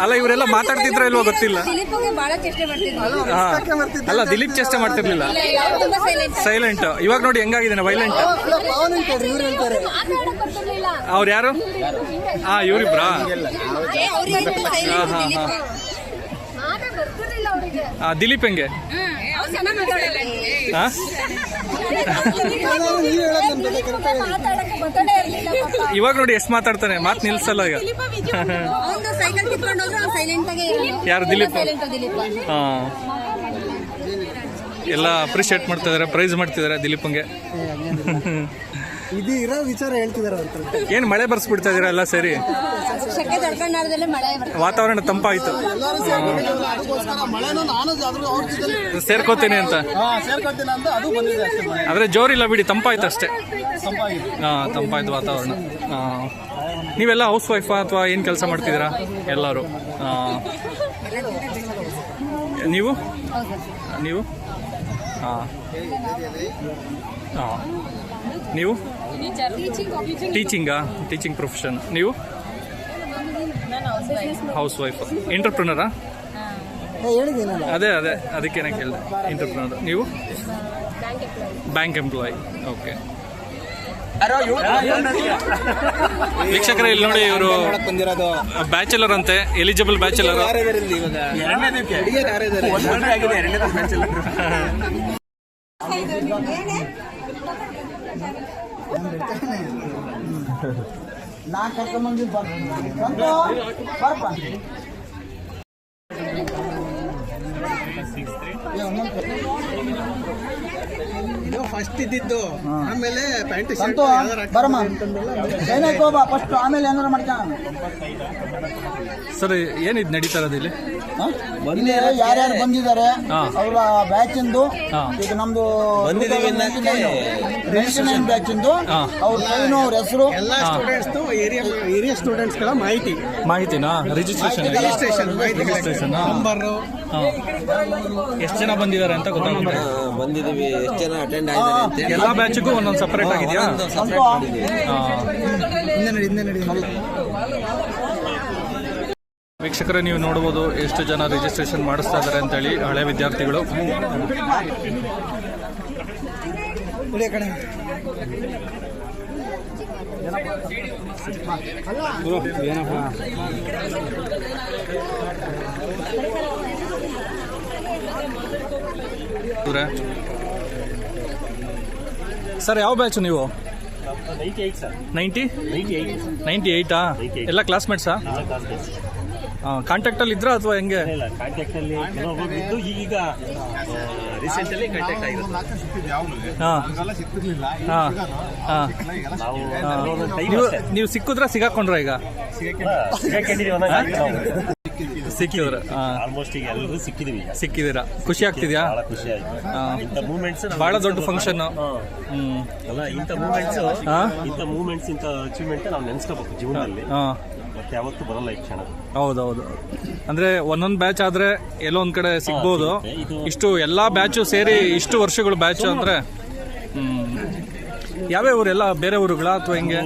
ಅಲ್ಲ ಇವರೆಲ್ಲ ಮಾತಾಡ್ತಿದ್ರ ಇಲ್ವಾ ಗೊತ್ತಿಲ್ಲ. ಅಲ್ಲ ದಿಲೀಪ್ ಚೇಷ್ಟೆ ಮಾಡ್ತಿರ್ಲಿಲ್ಲ, ಸೈಲೆಂಟ್. ಇವಾಗ ನೋಡಿ ಹೆಂಗಾಗಿದ್ದಾನೆ, ವೈಲೆಂಟ್. ಅವ್ರು ಯಾರು? ಹಾಂ ಇವರಿಬ್ರಾ? ಹಾಂ ಹಾಂ ಹಾಂ ದಿಲೀಪ್ ಹೆಂಗೆ ಆ? ಇವಾಗ ನೋಡಿ ಎಷ್ಟು ಮಾತಾಡ್ತಾನೆ, ಮಾತು ನಿಲ್ಸಲ್ಲ ಈಗ. ಯಾರು ದಿಲೀಪ್? ಹಾ, ಎಲ್ಲ ಅಪ್ರಿಷಿಯೇಟ್ ಮಾಡ್ತಾ ಇದಾರೆ, ಪ್ರೈಸ್ ಮಾಡ್ತಿದ್ದಾರೆ ದಿಲೀಪಂಗೆ. ಇದು ಇರೋ ವಿಚಾರ ಹೇಳ್ತಿದಾರೆ ಅಂತ. ಏನ್ ಮಳೆ ಬರ್ಸ್ಬಿಡ್ತಾ ಇದೀರ ಎಲ್ಲ ಸೇರಿ? ವಾತಾವರಣ ತಂಪಾಯ್ತು, ಸೇರ್ಕೋತೀನಿ ಅಂತ. ಆದ್ರೆ ಜೋರಿಲ್ಲ ಬಿಡಿ, ತಂಪಾಯ್ತು ಅಷ್ಟೇ. ಹಾ, ತಂಪಾಯ್ತು ವಾತಾವರಣ. ನೀವೆಲ್ಲ ಹೌಸ್ ವೈಫಾ ಅಥವಾ ಏನ್ ಕೆಲಸ ಮಾಡ್ತಿದ್ದೀರಾ ಎಲ್ಲರೂ? ನೀವು ನೀವು ಹಾಂ ಹಾಂ ನೀವು ಟೀಚಿಂಗ್ ಪ್ರೊಫೆಷನ್. ನೀವು ಹೌಸ್ ವೈಫ್, ಎಂಟರ್ಪ್ರಿನರಾ? ಅದೇ ಅದಕ್ಕೇನೆ ಕೇಳಿದೆ, ಎಂಟರ್ಪ್ರಿನರ್. ನೀವು ಬ್ಯಾಂಕ್ ಎಂಪ್ಲಾಯ್. ಓಕೆ. ವೀಕ್ಷಕರೇ, ಇಲ್ಲಿ ನೋಡಿ, ಇವರು ಬ್ಯಾಚುಲರ್ ಅಂತೆ, ಎಲಿಜಿಬಲ್ ಬ್ಯಾಚುಲರ್. ಇದು ಫಸ್ಟ್ ಇದ್ದಿದ್ದು, ಆಮೇಲೆ ಪ್ಯಾಂಟ್ ಫಸ್ಟ್ ಆಮೇಲೆ ಏನಾರು ಮಾಡ್ತಾನ. ಸರ್, ಏನಿದ್ ನಡೀತಾ ಇರೋದು ಇಲ್ಲಿ? ಇಲ್ಲಿ ಯಾರ್ಯಾರು ಬಂದಿದ್ದಾರೆ ಅವರ ಬ್ಯಾಚ್ ಇಂದು, ಈಗ ನಮ್ದು 99 ಬ್ಯಾಚ್ ಇಂದು ಅವ್ರ ಸೈನು, ಅವ್ರ ಹೆಸರು, ಎಲ್ಲ ಸ್ಟೂಡೆಂಟ್ಸ್ ಏರಿಯಾ ಸ್ಟೂಡೆಂಟ್ಸ್ ಗಳ ಮಾಹಿತಿನಾ? ರಿಜಿಸ್ಟ್ರೇಷನ್ ನಂಬರ್, ಎಷ್ಟು ಜನ ಬಂದಿದ್ದಾರೆ ಅಂತ ಗೊತ್ತಾಗುತ್ತೆ. ಬಂದಿದ್ದೀವಿ, ಎಷ್ಟು ಜನ ಅಟೆಂಡ್ ಆಗಿದ್ದಾರೆ. ಎಲ್ಲ ಬ್ಯಾಚ್ಗೂ ಒಂದೊಂದು ಸಪರೇಟ್ ಆಗಿದೆಯಾ? ವೀಕ್ಷಕರೇ, ನೀವು ನೋಡ್ಬೋದು ಎಷ್ಟು ಜನ ರಿಜಿಸ್ಟ್ರೇಷನ್ ಮಾಡಿಸ್ತಾ ಇದ್ದಾರೆ ಅಂತೇಳಿ, ಹಳೆ ವಿದ್ಯಾರ್ಥಿಗಳು. ಸರ್, ಯಾವ ಬ್ಯಾಚ್ ನೀವು? 98? ಎಲ್ಲ ಕ್ಲಾಸ್ಮೇಟ್ಸಾ? ಕಾಂಟ್ಯಾಕ್ಟ್ ಅಲ್ಲಿ ಇದ್ರ ಅಥವಾ ಹೆಂಗೆ? ಈಗ ರೀಸೆಂಟಲ್ಲಿ ಕಾಂಟ್ಯಾಕ್ಟ್ ಆಗಿರೋದು. ನೀವು ಸಿಕ್ಕಿದ್ರ ಸಿಗಾಕೊಂಡ್ರ? ಈಗ ಸಿಕ್ಕಿದ್ರ? ಆಲ್ಮೋಸ್ಟ್ ಈಗ ಎಲ್ಲರೂ ಸಿಕ್ಕಿದ್ದೀರಾ? ಖುಷಿ ಆಗ್ತಿದ್ಯಾ? ಖುಷಿ ಆಯ್ತು. ಇಂಥ ಮೂವ್ಮೆಂಟ್ಸ್ ಬಹಳ ದೊಡ್ಡ ಫಂಕ್ಷನ್ ಅಲ್ಲ, ಇಂಥ ಮೂವ್ಮೆಂಟ್ಸ್ ಇಂಥ ಅಚೀವ್ಮೆಂಟ್ ನಾವು ನೆನೆಸ್ಕೋಬೇಕು ಜೀವನದಲ್ಲಿ, ಮತ್ತೆ ಯಾವತ್ತೂ ಬರಲ್ಲ ಈ ಕ್ಷಣ. ಹೌದೌದು. ಅಂದ್ರೆ ಒಂದೊಂದು ಬ್ಯಾಚ್ ಆದ್ರೆ ಎಲ್ಲೋ ಒಂದ್ ಕಡೆ ಸಿಗ್ಬೋದು. ಇಷ್ಟು ಎಲ್ಲಾ ಬ್ಯಾಚು ಸೇರಿ ಇಷ್ಟು ವರ್ಷಗಳು ಬ್ಯಾಚ್ ಅಂದ್ರೆ ಯಾವ್ಯಾವ ಊರೆಲ್ಲ? ಬೇರೆ ಊರುಗಳ ಅಥವಾ ಹೆಂಗೆ?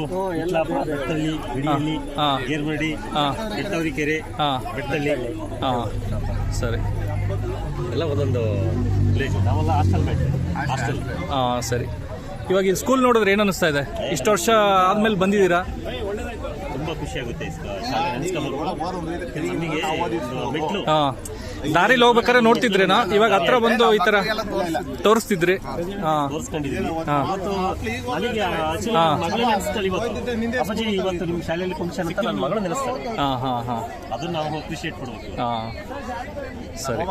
ಬೆಟ್ಟಳ್ಳಿ, ಬಿಡಿಹಳ್ಳಿ, ಗೇರ್ಮಡಿ, ಬೆಟ್ಟವರಿಕೆರೆ, ಬೆಟ್ಟಳ್ಳಿ. ಸರಿ, ಎಲ್ಲ ಒಂದೊಂದು ಪ್ಲೇಸ್. ನಾವೆಲ್ಲ ಹಾಸ್ಟೆಲ್. ಸರಿ. ಇವಾಗ ಈ ಸ್ಕೂಲ್ ನೋಡಿದ್ರೆ ಏನು ಅನಿಸ್ತಾ ಇದೆ? ಇಷ್ಟು ವರ್ಷ ಆದ್ಮೇಲೆ ಬಂದಿದ್ದೀರಾ? ತುಂಬಾ ಖುಷಿ ಆಗುತ್ತೆ. ಮೆಟ್ಲು ದಾರಿಲಿ ಹೋಗ್ಬೇಕಾದ್ರೆ ನೋಡ್ತಿದ್ರೇನಾ? ಇವಾಗ ಹತ್ರ ಬಂದು ಈ ತರ ತೋರಿಸ್ತಿದ್ರಿ? ಇವತ್ತು ನಿಮ್ಮ ಶಾಲೆಯಲ್ಲಿ ಫಂಕ್ಷನ್ ಅಂತ ನನ್ನ ಮಗಳು ನೆನೆಸ್ತಾರೆ. ಅದನ್ನ ನಾವು ಅಪ್ರಿಶಿಯೇಟ್ ಕೊಡ್ಬೇಕು. ಸರಿ.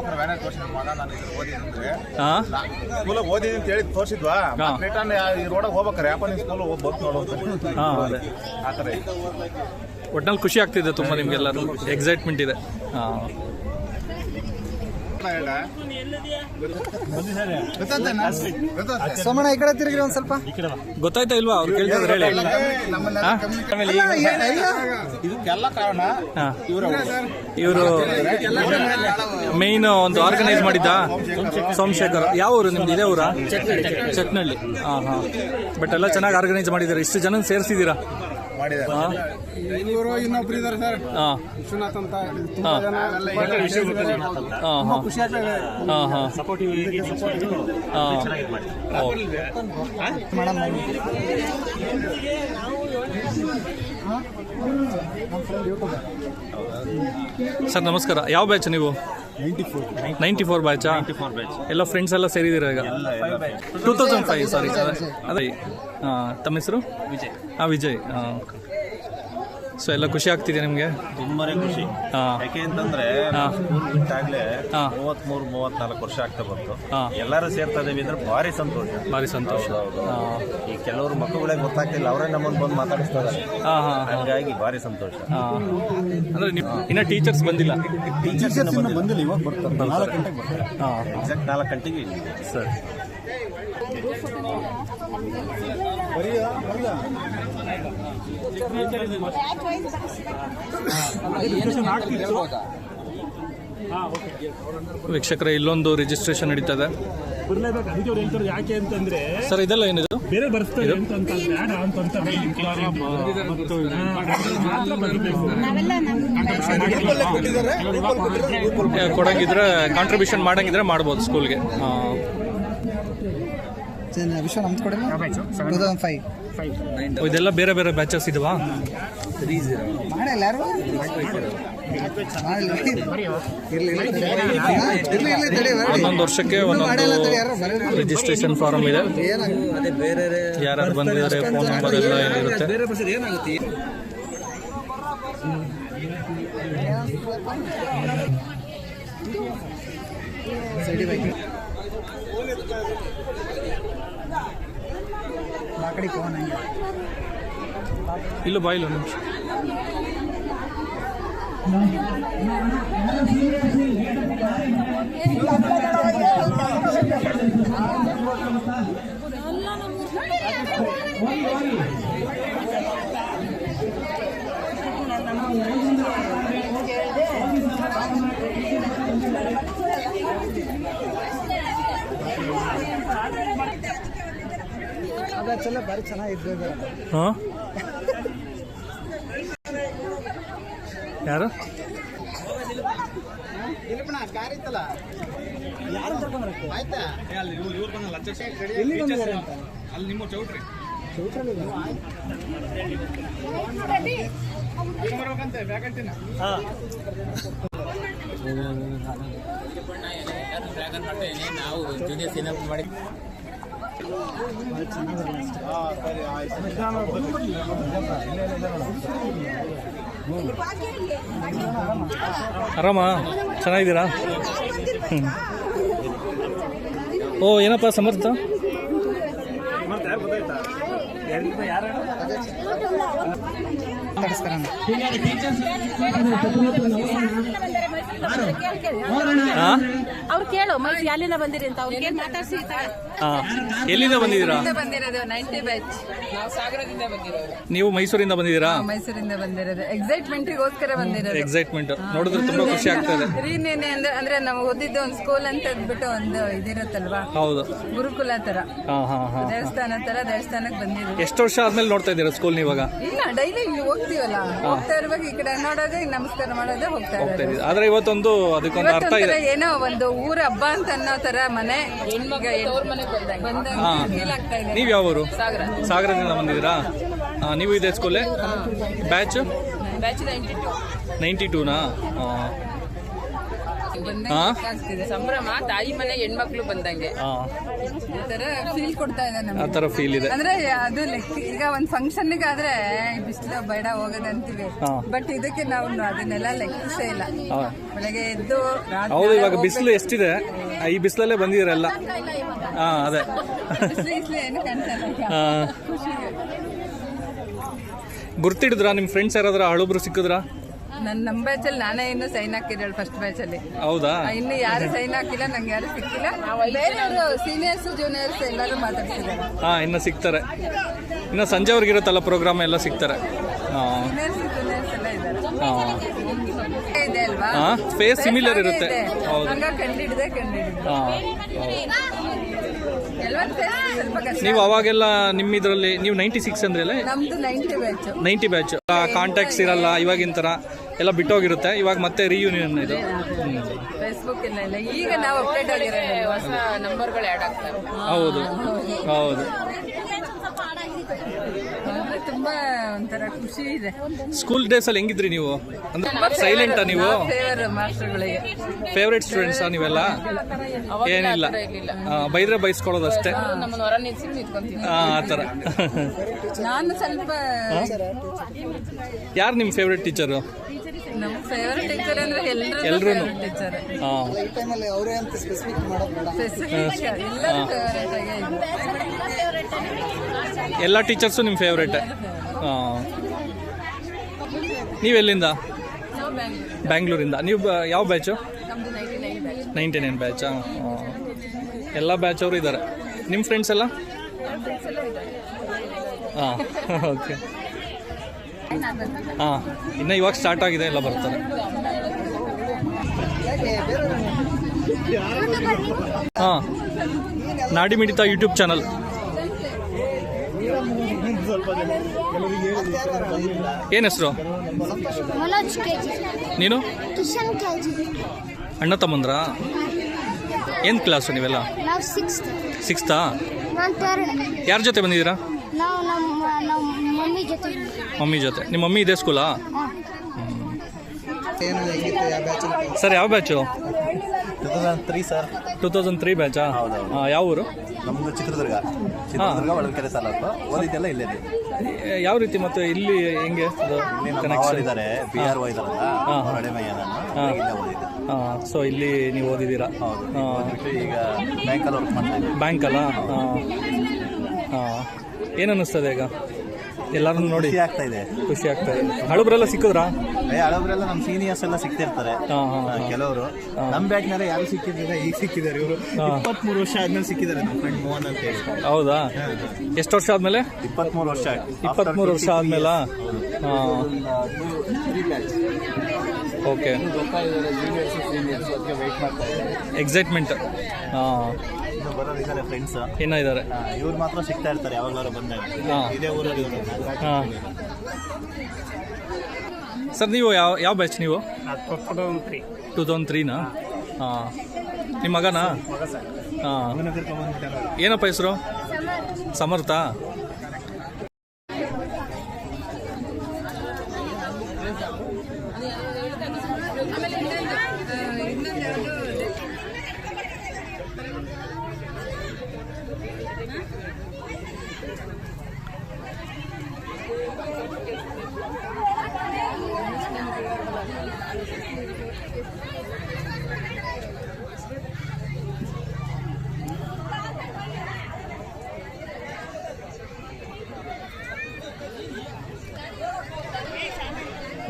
ಸ್ಕೂಲ್ ಓದಿದ್ವಿ ಅಂತ ಹೇಳಿ ತೋರಿಸಿದ್ವಾ, ರಿಟರ್ನ್ ಈ ರೋಡಾಗ ಹೋಗ್ಬೇಕಾರೆ ಯಾಪ ನೀವು ಸ್ಕೂಲ್ ಹೋಗ್ಬೇಕು ನೋಡೋದು. ಆ ಥರ ಒಟ್ನಲ್ಲಿ ಖುಷಿ ಆಗ್ತಿದೆ ತುಂಬಾ, ನಿಮ್ಗೆಲ್ಲರೂ ಎಕ್ಸೈಟ್ಮೆಂಟ್ ಇದೆ. ಸೋಮಣ್ಣ, ಈ ಕಡೆ ತಿರುಗಿ ಒಂದ್ ಸ್ವಲ್ಪ. ಗೊತ್ತಾಯ್ತಾ ಇಲ್ವಾ? ಅವ್ರು ಕೇಳ್ತಿದ್ರೆ ಹೇಳಿ. ಇದಕ್ಕೆಲ್ಲ ಕಾರಣ ಇವರು ಮೇನ್ ಒಂದು ಆರ್ಗನೈಸ್ ಮಾಡಿದ್ದ ಸೋಮಶೇಖರ್. ಯಾವ ಊರು ನಿಮ್ದು? ಇದೇ ಊರಾ? ಚಟ್ನಳ್ಳಿ. ಬಟ್ ಎಲ್ಲ ಚೆನ್ನಾಗಿ ಆರ್ಗನೈಸ್ ಮಾಡಿದ್ದಾರೆ. ಇಷ್ಟು ಜನ ಸೇರಿಸಿದ್ದೀರಾ? ಇವರು ಇನ್ನೊಬ್ರು ಇದಾರೆ ಸರ್, ವಿಶ್ವನಾಥ್ ಅಂತ. ಸರ್ ನಮಸ್ಕಾರ. ಯಾವ ಬ್ಯಾಚ್ ನೀವು? 94 ಬ್ಯಾಚಾ? ಎಲ್ಲ ಫ್ರೆಂಡ್ಸ್ ಎಲ್ಲ ಸೇರಿದ್ದೀರಾ ಈಗ? 2005 ಸಾರಿ. ಅದೇ ತಮ್ಮ ಹೆಸರು? ವಿಜಯ್. ವಿಜಯ್. ಸೊ ಎಲ್ಲ ಖುಷಿ ಆಗ್ತಿದೆ ನಿಮಗೆ? ತುಂಬಾನೇ ಖುಷಿ. ಯಾಕೆ ಅಂತಂದ್ರೆ ಬಿಟ್ಟಾಗ್ಲೇ 33-34 ವರ್ಷ ಆಗ್ತಾ ಬಂತು. ಎಲ್ಲರೂ ಸೇರ್ತಾ ಇದೀವಿ ಅಂದ್ರೆ ಭಾರಿ ಸಂತೋಷ. ಭಾರಿ ಸಂತೋಷ. ಈ ಕೆಲವರು ಮಕ್ಕಳುಗಳಿಗೆ ಗೊತ್ತಾಗ್ತಿಲ್ಲ, ಅವರೇ ನಮ್ಮನ್ನು ಬಂದು ಮಾತಾಡಿಸ್ತಾ ಇದ್ದಾರೆ. ಹಾಗಾಗಿ ಭಾರಿ ಸಂತೋಷ. ಅಂದ್ರೆ ಇನ್ನ ಟೀಚರ್ಸ್ ಬಂದಿಲ್ಲ? ಟೀಚರ್ಸ್ ಬಂದಿಲ್ಲ, ಇವಾಗ ಬರ್ತಾರೆ. 4 ಗಂಟೆಗೆ ಬರ್ತಾರೆ. ಎಕ್ಸಾಕ್ಟ್ 4 ಗಂಟೆಗೆ ಇಲ್ಲಿ. ಸರ್ ವೀಕ್ಷಕರೇ, ಇಲ್ಲೊಂದು ರಿಜಿಸ್ಟ್ರೇಷನ್ ನಡೀತದೆ. ಬರ್ಲೇಬೇಕು. ಅದಕ್ಕೆ ಅವ್ರು ಹೇಳ್ತಾರೆ ಯಾಕೆ ಅಂತಂದ್ರೆ ಸರ್ ಇದೆಲ್ಲ ಏನಿದು? ಬೇರೆ ಬರ್ತಾರೆ ಅಂತ ಬೇಡ ಅಂತ ಕೊಡಂಗಿದ್ರೆ ಕಾಂಟ್ರಿಬ್ಯೂಷನ್ ಮಾಡಂಗಿದ್ರೆ ಮಾಡ್ಬೋದು ಸ್ಕೂಲ್ಗೆ. ವಿಶ್ವ ನಮ್ದು ಕೊಡಿ 2005. ಇದೆಲ್ಲ ಬೇರೆ ಬೇರೆ ಬ್ಯಾಚಸ್ ಇದಾವಾ? ಮಾಡಿಲ್ಲ ಯಾರು? ಒಂದೊಂದು ವರ್ಷಕ್ಕೆ ಒಂದೊಂದು ರಿಜಿಸ್ಟ್ರೇಷನ್ ಫಾರಮ್ ಇದೆ. ಯಾರು ಬಂದಿದ್ದಾರೆ, ಫೋನ್ ನಂಬರ್ ಎಲ್ಲ ಇರುತ್ತೆ. ಇಲ್ಲೂ ಬಾಯಿಲ್ಲ ನಿಮಿಷ. ಅದೆಲ್ಲ ಬಾರಿ ಚೆನ್ನಾಗಿದ್ದು. ಹಾಂ ಯಾರು? ಎಲ್ಲಿ ಬಂದಿದ್ದಾರೆ ಅಂತ? ಅಲ್ಲಿ ನಿಮ್ಮ ಚೌಟ್ರಿ ನಾವು ಜೂನಿಯರ್ ಸಿನಿಮಾ ಮಾಡಿ ಆರಾಮ? ಚೆನ್ನಾಗಿದ್ದೀರಾ? ಓ ಏನಪ್ಪ ಸಮರ್ಥ? ಅವ್ರು ಕೇಳು ಎಲ್ಲಿಂದ ಬಂದಿರಿ ಅಂತ ಅವ್ರಿಗೆ ಮಾತಾಡ್ಸಿ. ಎಲ್ಲಿಂದ ಬಂದಿದ್ದೀರಾ? ಬಂದಿರೋದು 90 ಬ್ಯಾಚ್. ನಾವು ಸಾಗರದಿಂದ ಬಂದಿರೋದು. ನೀವು ಮೈಸೂರಿಂದ ಬಂದಿದ್ದೀರಾ? ಮೈಸೂರಿಂದ ಬಂದಿರೋದು. ಎಕ್ಸೈಟ್ಮೆಂಟ್ಗೋಸ್ಕರ ಬಂದಿರೋದು. ಎಕ್ಸೈಟ್ಮೆಂಟ್ ನೋಡಿದ್ರೆ ತುಂಬಾ ಖುಷಿ ಆಗ್ತದೆ. ರೀನೇನೆ ಅಂದ್ರೆ ನಾವು ಓದಿದ್ದು ಒಂದು ಸ್ಕೂಲ್ ಅಂತ ಅಂದ್ಬಿಟ್ಟು ಒಂದು ಇದಿರುತ್ತಲ್ವಾ? ಹೌದು, ಗುರುಕುಲ ತರ, ದೇವಸ್ಥಾನ ತರ. ದೇವಸ್ಥಾನಕ್ಕೆ ಬಂದಿದ್ದೀವಿ. ಎಷ್ಟು ವರ್ಷ ಆದ್ಮೇಲೆ ನೋಡ್ತಾ ಇದ್ದೀರಾ ಸ್ಕೂಲ್ ನೀವಾಗ? ಇಲ್ಲ, ಡೈಲಿ ಇಲ್ಲಿ ಹೋಗ್ತೀವಲ್ಲ, ಹೋಗ್ತಾ ಇರುವಾಗ ಈ ಕಡೆ ನೋಡೋದೇ, ನಮಸ್ಕಾರ ಮಾಡೋದೇ, ಹೋಗ್ತಾ ಇರೋದು. ಆದ್ರೆ ಇವತ್ತೊಂದು ಅದಕ್ಕೊಂದು ಅರ್ಥ ಇದೆ. ಏನೋ ಒಂದು ಊರ ಹಬ್ಬ ಅಂತ ಅನ್ನೋ ತರ ಮನೆ ಬಂದಾಗ. ನೀವ್ ಯಾವ ಊರು? ಸಾಗರದಿಂದ ಬಂದಿದ್ದೀರಾ? ನೀವು ಇದೇ ಸ್ಕೂಲೇ? ಬ್ಯಾಚ್ 92ನಾ? ಸಂಭ್ರಮ, ತಾಯಿ ಮನೆ ಹೆಣ್ಮಕ್ಳು ಬಂದಂಗೆ ಈ ತರ ಫೀಲ್ ಕೊಡ್ತಾ ಇದೆ ನಮ್ಗೆ. ಆ ತರ ಫೀಲ್ ಇದೆ. ಅಂದ್ರೆ ಅದು ಈಗ ಒಂದ್ ಫಂಕ್ಷನ್ ಗಾದ್ರೆ ಬಿಸಿಲು ಬೇಡ ಹೋಗೋದಂತೀವಿ, ಬಟ್ ಇದಕ್ಕೆ ನಾವು ಅದನ್ನೆಲ್ಲ ಲೆಕ್ಕಿಸೇ ಇಲ್ಲ. ಬೆಳಗ್ಗೆ ಎದ್ದು ಹೌದು, ಇವಾಗ ಬಿಸಿಲು ಎಷ್ಟಿದೆ, ಈ ಬಿಸಿಲಲ್ಲೇ ಬಂದಿರಲ್ಲ. ಅದೇ ಏನು ಕಾಣ್ತಾ ಗುರ್ತಿಡಿದ್ರಾ? ನಿಮ್ ಫ್ರೆಂಡ್ಸ್ ಯಾರಾದ್ರೂ ಹಳಬ್ರು ಸಿಕ್ಕಿದ್ರಾ? ನಮ್ಮ ಬ್ಯಾಚಲ್ಲಿ ನಾನೇ ಇನ್ನು ಸೈನ್ ಹಾಕಿರೋಳು ಫಸ್ಟ್ ಬ್ಯಾಚಲ್ಲಿ. ಹೌದಾ? ಇನ್ನು ಯಾರು ಸೈನ್ ಹಾಕಿಲ್ಲ, ನಂಗೆ ಯಾರು ಸಿಕ್ಕಿಲ್ಲ. ಬೇರೆಯವರು ಸೀನಿಯರ್ಸ್ ಜೂನಿಯರ್ಸ್ ಎಲ್ಲರೂ ಮಾತಾಡ್ತಿದ್ದಾರೆ. ಇನ್ನು ಸಿಗ್ತಾರೆ. ಇನ್ನು ಸಂಜೆವರೆಗೆ ಇರುತ್ತಲ್ಲ ಪ್ರೋಗ್ರಾಮ್, ಎಲ್ಲ ಸಿಗ್ತಾರೆ. ಸೀನಿಯರ್ಸ್ ಜೂನಿಯರ್ಸ್ ಎಲ್ಲ ಇದ್ದಾರೆ. ಇದೆ ಅಲ್ವಾ? ಫೇಸ್ ಸಿಮಿಲರ್ ಇರುತ್ತೆ. ಹಂಗ ಕಂಡಿಡಿದೆ. ನೀವು ಅವಾಗೆಲ್ಲ ನಿಮ್ಮ ಇದರಲ್ಲಿ ನೀವು 96 ಅಂದ್ರಲ್ಲ? ನಮ್ದು 90 ಬ್ಯಾಚ್. ಕಾಂಟ್ಯಾಕ್ಟ್ಸ್ ಇರಲ್ಲ ಇವಾಗಿನ ತರ, ಎಲ್ಲ ಬಿಟ್ಟೋಗಿರುತ್ತೆ. ಇವಾಗ ಮತ್ತೆ ರಿಯೂನಿಯನ್ ಇದು. ಫೇಸ್ಬುಕ್ ಇಲ್ಲ. ಈಗ ನಾವು ಅಪ್ಡೇಟ್ ಆಗಿರೋ ಹೊಸ ನಂಬರ್ಗಳು ಆ್ಯಡ್ ಆಗ್ತವೆ. ಹೌದು ಹೌದು. ತುಂಬಾ ಒಂಥರ ಖುಷಿ ಇದೆ. ಸ್ಕೂಲ್ ಡೇಸ್ ಅಲ್ಲಿ ಹೆಂಗಿದ್ರಿ ನೀವು? ಅಂದ್ರೆ ಸೈಲೆಂಟಾ ನೀವು? ಮಾಸ್ಟರ್ಗಳಿಗೆ ಫೇವ್ರೇಟ್ ಸ್ಟೂಡೆಂಟ್ಸಾ ನೀವೆಲ್ಲ? ಏನಿಲ್ಲ, ಬೈದ್ರೆ ಬೈಸ್ಕೊಳ್ಳೋದಷ್ಟೇ. ನಮ್ಮನ್ನ ಹೊರ ನಿಂತ್ಕೊಂತೀನಿ. ಆ ಥರ. ನಾನು ಸ್ವಲ್ಪ ಯಾರು ನಿಮ್ಮ ಫೇವ್ರೇಟ್ ಟೀಚರು? ನಮ್ಮ ಫೇವರೇಟ್ ಟೀಚರ್ ಅಂದ್ರೆ ಎಲ್ರೂ ಟೀಚರ್. ಈ ಟೈಮಲ್ಲಿ ಅವರೇ ಅಂತ ಸ್ಪೆಸಿಫಿಕ್ ಮಾಡೋದು ಬೇಡ. ಎಲ್ಲರೂ ಫೇವರೇಟ್ ಆಗಿ ಎಲ್ಲ ಟೀಚರ್ಸು ನಿಮ್ಮ ಫೇವ್ರೇಟ್? ನೀವೆಲ್ಲಿಂದ? ನಾವು ಬ್ಯಾಂಗ್ಳೂರ್. ಬ್ಯಾಂಗ್ಳೂರಿಂದ. ನೀವು ಯಾವ ಬ್ಯಾಚು? ನಮ್ದು 99 ಬ್ಯಾಚ್. 99 ಬ್ಯಾಚಾ? ಎಲ್ಲ ಬ್ಯಾಚ್ ಅವರು ಇದ್ದಾರೆ. ನಿಮ್ಮ ಫ್ರೆಂಡ್ಸ್ ಎಲ್ಲ? ಹಾಂ, ಓಕೆ. ಹಾಂ, ಇನ್ನು ಇವಾಗ ಸ್ಟಾರ್ಟ್ ಆಗಿದೆ, ಎಲ್ಲ ಬರ್ತಾರೆ. ಹಾಂ, ನಾಡಿ ಮಿಡಿತ ಯೂಟ್ಯೂಬ್ ಚಾನಲ್. ಏನು ಹೆಸರು? ಮನೋಜ್ ಕೆಜಿ. ನೀನು? ಕಿಶನ್ ಕೆಜಿ. ಅಣ್ಣ ತಮ್ಮಂದ್ರಾ? ಏನು ಕ್ಲಾಸು ನೀವೆಲ್ಲ? ನಾವು 6th. 6th? ನಾನು 3rd. ಯಾರ ಜೊತೆ ಬಂದಿದ್ದೀರಾ? ನಾವು ನಮ್ಮ ಮಮ್ಮಿ ಜೊತೆ. ಮಮ್ಮಿ ಜೊತೆ. ನಿಮ್ಮ ಮಮ್ಮಿ ಇದೇ ಸ್ಕೂಲಾ? ಏನು ಹೆಂಗಿತ್ತು ಯಾವ ಬ್ಯಾಚಲ್ಲಿ? ಸರ್ ಯಾವ ಬ್ಯಾಚು? 2003 ಸರ್. 2003 ಬ್ಯಾಚಾ? ಯಾವ ಊರು? ನಮ್ಮದು ಚಿತ್ರದುರ್ಗ ಒಳಕೆರೆ ತಾಲೂಕು. ಓದಿದ್ದೆಲ್ಲ ಇಲ್ಲೇ. ಯಾವ ರೀತಿ ಮತ್ತೆ ಇಲ್ಲಿ ಹೆಂಗೆ ಕನೆಕ್ಷನ್? ಇದ್ದಾರೆ BRO ಇದಾರಲ್ಲ, ಇಲ್ಲೇ ಓದಿದ್ದೆ. ಸೊ ಇಲ್ಲಿ ನೀವು ಓದಿದ್ದೀರಾ? ಈಗ ಬ್ಯಾಂಕಲ್ಲಿ ವರ್ಕ್ ಮಾಡ್ತಾ ಇದ್ದೀವಿ. ಬ್ಯಾಂಕಲ್ಲ? ಏನು ಅನ್ನಿಸ್ತದೆ ಈಗ ಎಲ್ಲರನ್ನು ನೋಡಿ? ಆಗ್ತಾ ಇದೆ, ಖುಷಿ ಆಗ್ತಾ ಇದೆ. ಹಳಬ್ರೆಲ್ಲ ಸಿಕ್ಕಿದ್ರಾ? ಹಳಬ್ರೆಲ್ಲ ನಮ್ಮ ಸೀನಿಯರ್ಸ್ ಎಲ್ಲ ಸಿಕ್ತಿರ್ತಾರೆ. ಕೆಲವರು ನಮ್ಮ ಬ್ಯಾಚ್ನಾರ ಯಾರು ಸಿಕ್ಕಿದ್ರೆ ಈಗ ಸಿಕ್ಕಿದ್ದಾರೆ. ಇವರು 23 ವರ್ಷ ಆದ್ಮೇಲೆ ಸಿಕ್ಕಿದ್ದಾರೆ. ನಮ್ಮ ಫ್ರೆಂಡ್ ಮೋಹನ್ ಅಂತ ಹೇಳಿ. ಹೌದಾ? ಎಷ್ಟು ವರ್ಷ ಆದ್ಮೇಲೆ? 23 ವರ್ಷ. 23 ವರ್ಷ ಆದ್ಮೇಲೆ? ಓಕೆ. ಎಕ್ಸೈಟ್ಮೆಂಟ್. ಬರೋರಿದ್ದಾರೆ ಫ್ರೆಂಡ್ಸ್. ಏನಿದ್ದಾರೆ? ಇವ್ರು ಮಾತ್ರ ಸಿಗ್ತಾ ಇರ್ತಾರೆ ಯಾವಾಗಲಾರು ಬಂದಾಗ. ಇದೇ ಊರಲ್ಲಿ ಇವರು. ಸರ್ ನೀವು ಯಾವ ಬ್ಯಾಚ್ ನೀವು? 2003ನಾ? ಹಾಂ. ನಿಮ್ಮ ಮಗನಾ? ಹಾಂ. ಏನಪ್ಪ ಹೆಸರು? ಸಮರ್ಥ.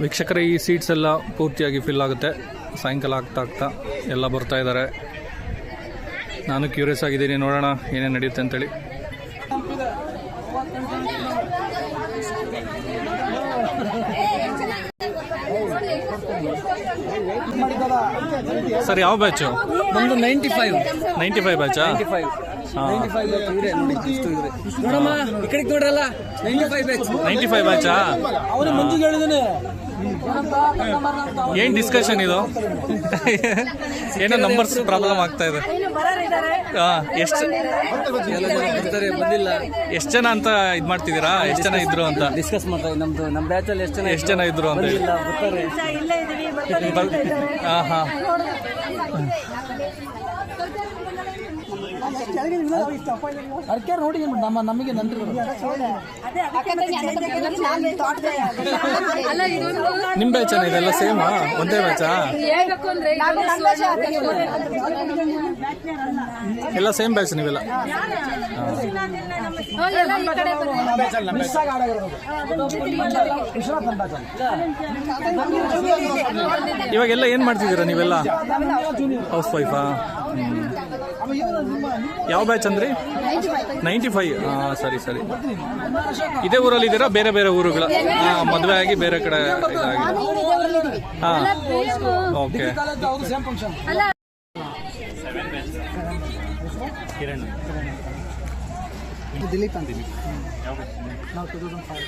ವೀಕ್ಷಕರೇ, ಈ ಸೀಟ್ಸ್ ಎಲ್ಲ ಪೂರ್ತಿಯಾಗಿ ಫಿಲ್ ಆಗುತ್ತೆ. ಸಾಯಂಕಾಲ ಆಗ್ತಾ ಎಲ್ಲ ಬರ್ತಾ ಇದ್ದಾರೆ. ನಾನು ಕ್ಯೂರಿಯಸ್ ಆಗಿದ್ದೀನಿ, ನೋಡೋಣ ಏನೇನು ನಡೆಯುತ್ತೆ ಅಂತೇಳಿ. ಸರ್ ಯಾವ ಬ್ಯಾಚು? ನಮ್ದು 95 ಬ್ಯಾಚಾ? 95 ಬ್ಯಾಚಾ? ಏನ್ ಡಿಸ್ಕಷನ್ ಇದು? ಏನೋ ನಂಬರ್ಸ್ ಪ್ರಾಬ್ಲಮ್ ಆಗ್ತಾ ಇದೆ. ಎಷ್ಟು ಜನ ಅಂತ ಇದ್ ಮಾಡ್ತಿದ್ದೀರಾ? ಎಷ್ಟು ಜನ ಇದ್ರು ಅಂತ ಡಿಸ್ಕಸ್ ಮಾಡ್ತಾ ಇದ್ದೀವಿ. ನಮ್ದು ನಮ್ಮ ಬ್ಯಾಚಲ್ಲಿ ಎಷ್ಟು ಜನ ಇದ್ರು ಅಂತ ಹೇಳಿ. ಹಾಂ. ಅದಕ್ಕೆ ನೋಡಿ ನಮಗೆ ನಿಮ್ ಬ್ಯಾಚ್ ಇದೆಲ್ಲ ಸೇಮಾ? ಒಂದೇ ಬ್ಯಾಚಾ? ಎಲ್ಲ ಸೇಮ್ ಬ್ಯಾಚ್ ನೀವೆಲ್ಲ? ಇವಾಗೆಲ್ಲ ಏನ್ ಮಾಡ್ತಿದ್ದೀರಾ ನೀವೆಲ್ಲ? ಹೌಸ್ ವೈಫಾ? ಯಾವ ಬ್ಯಾಚ್ ಅಂದ್ರಿ? 95. ಸರಿ. ಇದೇ ಊರಲ್ಲಿ ಇದ್ದೀರಾ? ಬೇರೆ ಬೇರೆ ಊರುಗಳ? ಮದುವೆ ಆಗಿ ಬೇರೆ ಕಡೆ ಇದಾಗಿದೆ. ಹಾಂ, ಓಕೆ. ಕಿರಣ್. ದಿಲೀಪ್ ಅಂತ. ನಾವು 2005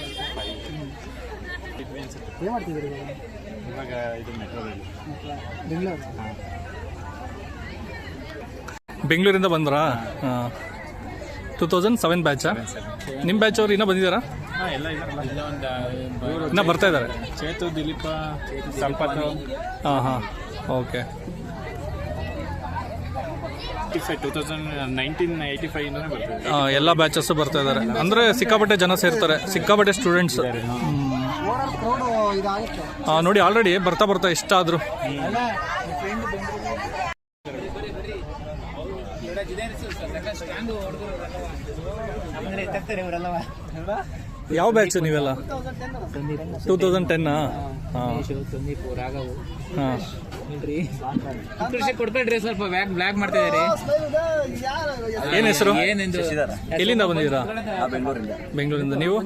ಏನು ಮಾಡ್ತಿದ್ದೀರಿ ಇವಾಗ? ಇದು ಮೆಟ್ರೋ ಬೆಂಗಳೂರು. ಬೆಂಗಳೂರಿಂದ ಬಂದ್ರಾ? 2007 ಬ್ಯಾಚಾ? ನಿಮ್ಮ ಬ್ಯಾಚ್ ಅವ್ರು ಇನ್ನೂ ಬಂದಿದ್ದಾರಾ? ಎಲ್ಲ ಇದಾರಲ್ಲ, ಇನ್ನೂ ಬರ್ತಾ ಇದ್ದಾರೆ. ಚೇತು, ದಿಲೀಪ, ಸಂಪತ್, ಹಾಂ ಓಕೆ. 1985 ಇಂದನೇ ಬರ್ತಿದೆ. ಎಲ್ಲ ಬ್ಯಾಚಸ್ಸು ಬರ್ತಾ ಇದ್ದಾರೆ. ಅಂದರೆ ಸಿಕ್ಕಾಪಟ್ಟೆ ಜನ ಸೇರ್ತಾರೆ, ಸಿಕ್ಕಾಪಟ್ಟೆ ಸ್ಟೂಡೆಂಟ್ಸ್. ಕ್ರೌಡು ಇದಾಗುತ್ತೆ. ನೋಡಿ ಆಲ್ರೆಡಿ ಬರ್ತಾ ಎಷ್ಟಾದರೂ. ಯಾವ ಬ್ಯಾಚ್ ನೀವೆಲ್ಲ? 2010? ಹಾಂ ಕೊಡ್ಬೇಡ್ರಿ, ಸ್ವಲ್ಪ ಬ್ಲಾಕ್ ಮಾಡ್ತಾ ಇದ್ದೀರಿ. ಏನು ಹೆಸರು? ಏನೆಂದು ಎಲ್ಲಿಂದ ಬಂದಿದ್ದೀರಾ? ಬೆಂಗಳೂರಿಂದ. ನೀವು?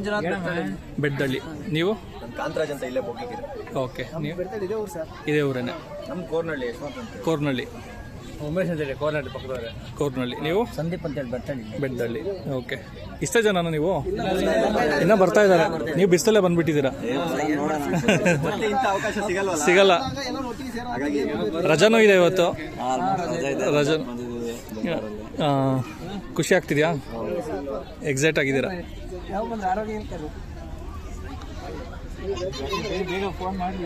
ಬೆಡ್ದಳ್ಳಿ. ನೀವು? ಕಾಂತರಾಜ್ ಅಂತ ಇಲ್ಲೇ ಹೋಗಿದ್ದೀರಿ. ಓಕೆ. ನೀವು? ಇದೇ ಊರೇನೆ. ನಮ್ಮ ಕೋರ್ನಳ್ಳಿ. ಕೋರ್ನಳ್ಳಿ. ಉಮೇಶ್ ಅಂತ ಹೇಳಿ ಕೋಲಾರ ಪಕ್ಕದವ್ರೆ. ಕೋರ್ನಳ್ಳಿ. ನೀವು? ಸಂದೀಪ್ ಅಂತ ಹೇಳಿ ಬೆಡ್ದಳ್ಳಿ. ಓಕೆ. ಇಷ್ಟೇ ಜನ ನೀವು? ಇನ್ನೂ ಬರ್ತಾ ಇದ್ದಾರೆ. ನೀವು ಬಿಸಿಲಲ್ಲೇ ಬಂದ್ಬಿಟ್ಟಿದ್ದೀರಾ. ಅವಕಾಶ ಸಿಗಲ್ವಲ್ಲ. ಸಿಗಲ್ಲ. ರಜಾನೂ ಇದೆ ಇವತ್ತು. ರಜಾ. ಖುಷಿ ಆಗ್ತಿದ್ಯಾ? ಎಕ್ಸೈಟ್ ಆಗಿದ್ದೀರಾ? ಬೇಗ ಫೋನ್ ಮಾಡಿ.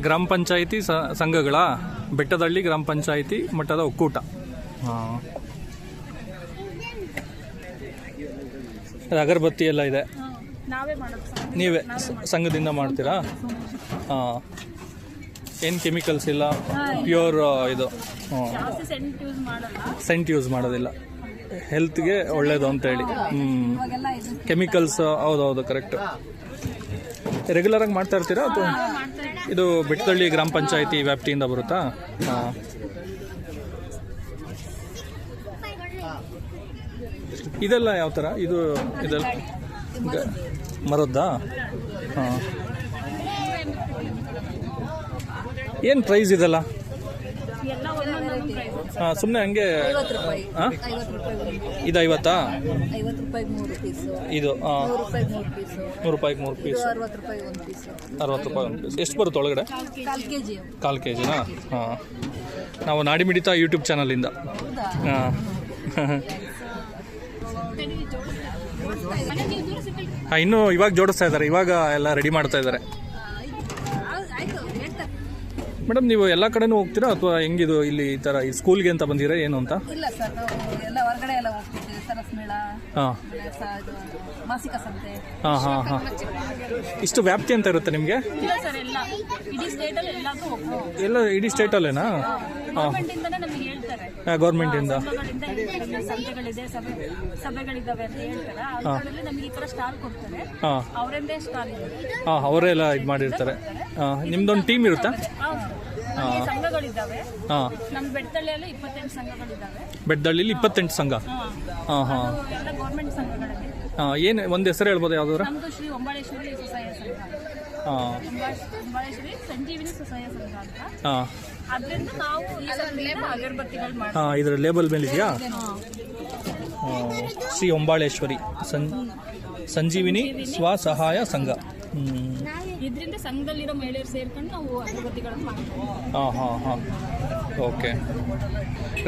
ಗ್ರಾಮ ಪಂಚಾಯಿತಿ ಸಂಘಗಳ ಬೆಟ್ಟದಳ್ಳಿ ಗ್ರಾಮ ಪಂಚಾಯಿತಿ ಮಟ್ಟದ ಒಕ್ಕೂಟ. ಹಾಂ, ಅಗರಬತ್ತಿ ಎಲ್ಲ ಇದೆ. ನೀವೇ ಸಂಘದಿಂದ ಮಾಡ್ತೀರಾ? ಹಾಂ. ಏನು ಕೆಮಿಕಲ್ಸ್ ಇಲ್ಲ, ಪ್ಯೂರ್ ಇದು. ಸೆಂಟ್ ಯೂಸ್ ಮಾಡೋದಿಲ್ಲ, ಹೆಲ್ತ್ಗೆ ಒಳ್ಳೇದು ಅಂತೇಳಿ. ಕೆಮಿಕಲ್ಸ್. ಹೌದೌದು, ಕರೆಕ್ಟ್. ರೆಗ್ಯುಲರ್ ಆಗಿ ಮಾಡ್ತಾ ಇರ್ತೀರಾ ಅಥವಾ ಇದು ಬೆಟ್ಟದಳ್ಳಿ ಗ್ರಾಮ ಪಂಚಾಯಿತಿ ವ್ಯಾಪ್ತಿಯಿಂದ ಬರುತ್ತಾ? ಹಾಂ. ಇದೆಲ್ಲ ಯಾವ ಥರ? ಇದೆಲ್ಲ ಮರದ್ದಾ? ಹಾಂ. ಏನು ಪ್ರೈಸ್ ಇದೆಲ್ಲ? ಹಾಂ, ಸುಮ್ಮನೆ ಹಂಗೆ. ಹಾಂ, ಇದು 50? ಇದು 100 ರೂಪಾಯಿಗೆ 3 ಪೀಸ್. 60 ರೂಪಾಯಿ ಒಂದು ಪೀಸ್. ಎಷ್ಟು ಬರುತ್ತೆ ಒಳಗಡೆ? 1/4 kg. ಹಾಂ. ನಾವು ನಾಡಿಮಿಡಿತ ಯೂಟ್ಯೂಬ್ ಚಾನಲಿಂದ. ಹಾಂ. ಹಾಂ, ಇನ್ನೂ ಇವಾಗ ಜೋಡಿಸ್ತಾ ಇದ್ದಾರೆ, ಇವಾಗ ಎಲ್ಲ ರೆಡಿ ಮಾಡ್ತಾ ಇದ್ದಾರೆ. ಮೇಡಮ್, ನೀವು ಎಲ್ಲ ಕಡೆನೂ ಹೋಗ್ತೀರಾ ಅಥವಾ ಹೆಂಗಿದು? ಇಲ್ಲಿ ಈ ಥರ ಈ ಸ್ಕೂಲ್ಗೆ ಅಂತ ಬಂದಿರಾ ಏನು ಅಂತ? ಇಲ್ಲ ಸರ್, ನಾವು ಎಲ್ಲ ಹೊರಗಡೆ ಎಲ್ಲ ಹೋಗ್ತಿದ್ದೀವಿ. ಸರಸ್ ಮೇಳ, ಮಾಸಿಕ ಸಂತೆ. ಹಾಂ. ಇಷ್ಟು ವ್ಯಾಪ್ತಿ ಅಂತ ಇರುತ್ತೆ ನಿಮಗೆ? ಇಲ್ಲ ಸರ್, ಎಲ್ಲ ಇಡೀ ಸ್ಟೇಟಲ್ಲಿ ಎಲ್ಲಾದ್ರೂ ಹೋಗ್ತೀವಿ. ಎಲ್ಲ ಇಡೀ ಸ್ಟೇಟಲ್ಲೇನಾ? ಗೌರ್ಮೆಂಟಿಂದನೇ ನಮಗೆ ಹೇಳ್ತಾರೆ. ಗೌರ್ಮೆಂಟಿಂದ ಸಂತೆಗಳಿದೆ, ಸಭೆಗಳಿದ್ದಾವೆ ಅಂತ ಹೇಳ್ತಾರೆ. ಅದರಲ್ಲಿ ನಮಗೆ ಈ ಥರ ಸ್ಟಾಲ್ ಕೊಡ್ತಾರೆ. ಅವರಿಂದೇ ಸ್ಟಾಲ್ ಇದೆ. ಹಾಂ, ಅವರೇ ಎಲ್ಲ ಇದು ಮಾಡಿರ್ತಾರೆ. ನಿಮ್ದೊಂದು ಟೀಮ್ ಇರುತ್ತಾ? ಸಂಘಗಳಿದ್ದಾವೆ. ಹಾಂ, ನಮ್ಮ ಬೆಟ್ಟದಳ್ಳಿಯಲ್ಲಿ 28 ಸಂಘಗಳಿದ್ದಾವೆ. ಬೆಟ್ಟದಳ್ಳಿಲಿ 28 ಸಂಘ. ಹಾಂ. ಎಲ್ಲ ಗೌರ್ಮೆಂಟ್ ಸಂಘಗಳಲ್ಲಿ. ಏನು ಒಂದು ಹೆಸರು ಹೇಳ್ಬೋದು ಯಾವ್ದಾದ್ರು? ನಮ್ಮದು ಶ್ರೀ ಒಂಬಾಳೇಶ್ವರಿ ಸ್ವಸಹಾಯ ಸಂಘ. ಒಂಬಾಳೇಶ್ವರಿ ಸಂಜೀವಿನಿ ಸ್ವಸಹಾಯ ಸಂಘ ಅಂತ. ಹಾಂ. ಅದರಿಂದ ನಾವು ಈ ಸಂಘದಿಂದ ಅಗರಬತ್ತಿಗಳು ಮಾಡ್ತೀವಿ. ಇದರ ಲೇಬಲ್ ಮೇಲೆ ಇದೆಯಾ? ಶ್ರೀ ಒಂಬಾಳೇಶ್ವರಿ ಸಂಜೀವಿನಿ ಸ್ವಸಹಾಯ ಸಂಘ. ಇದರಿಂದ ಸಂಘದಲ್ಲಿರೋ ಮಹಿಳೆಯರು ಸೇರ್ಕೊಂಡು ನಾವು ಅಗರಬತ್ತಿಗಳನ್ನು ಮಾಡ್ತೀವಿ. ಹಾಂ. ಓಕೆ.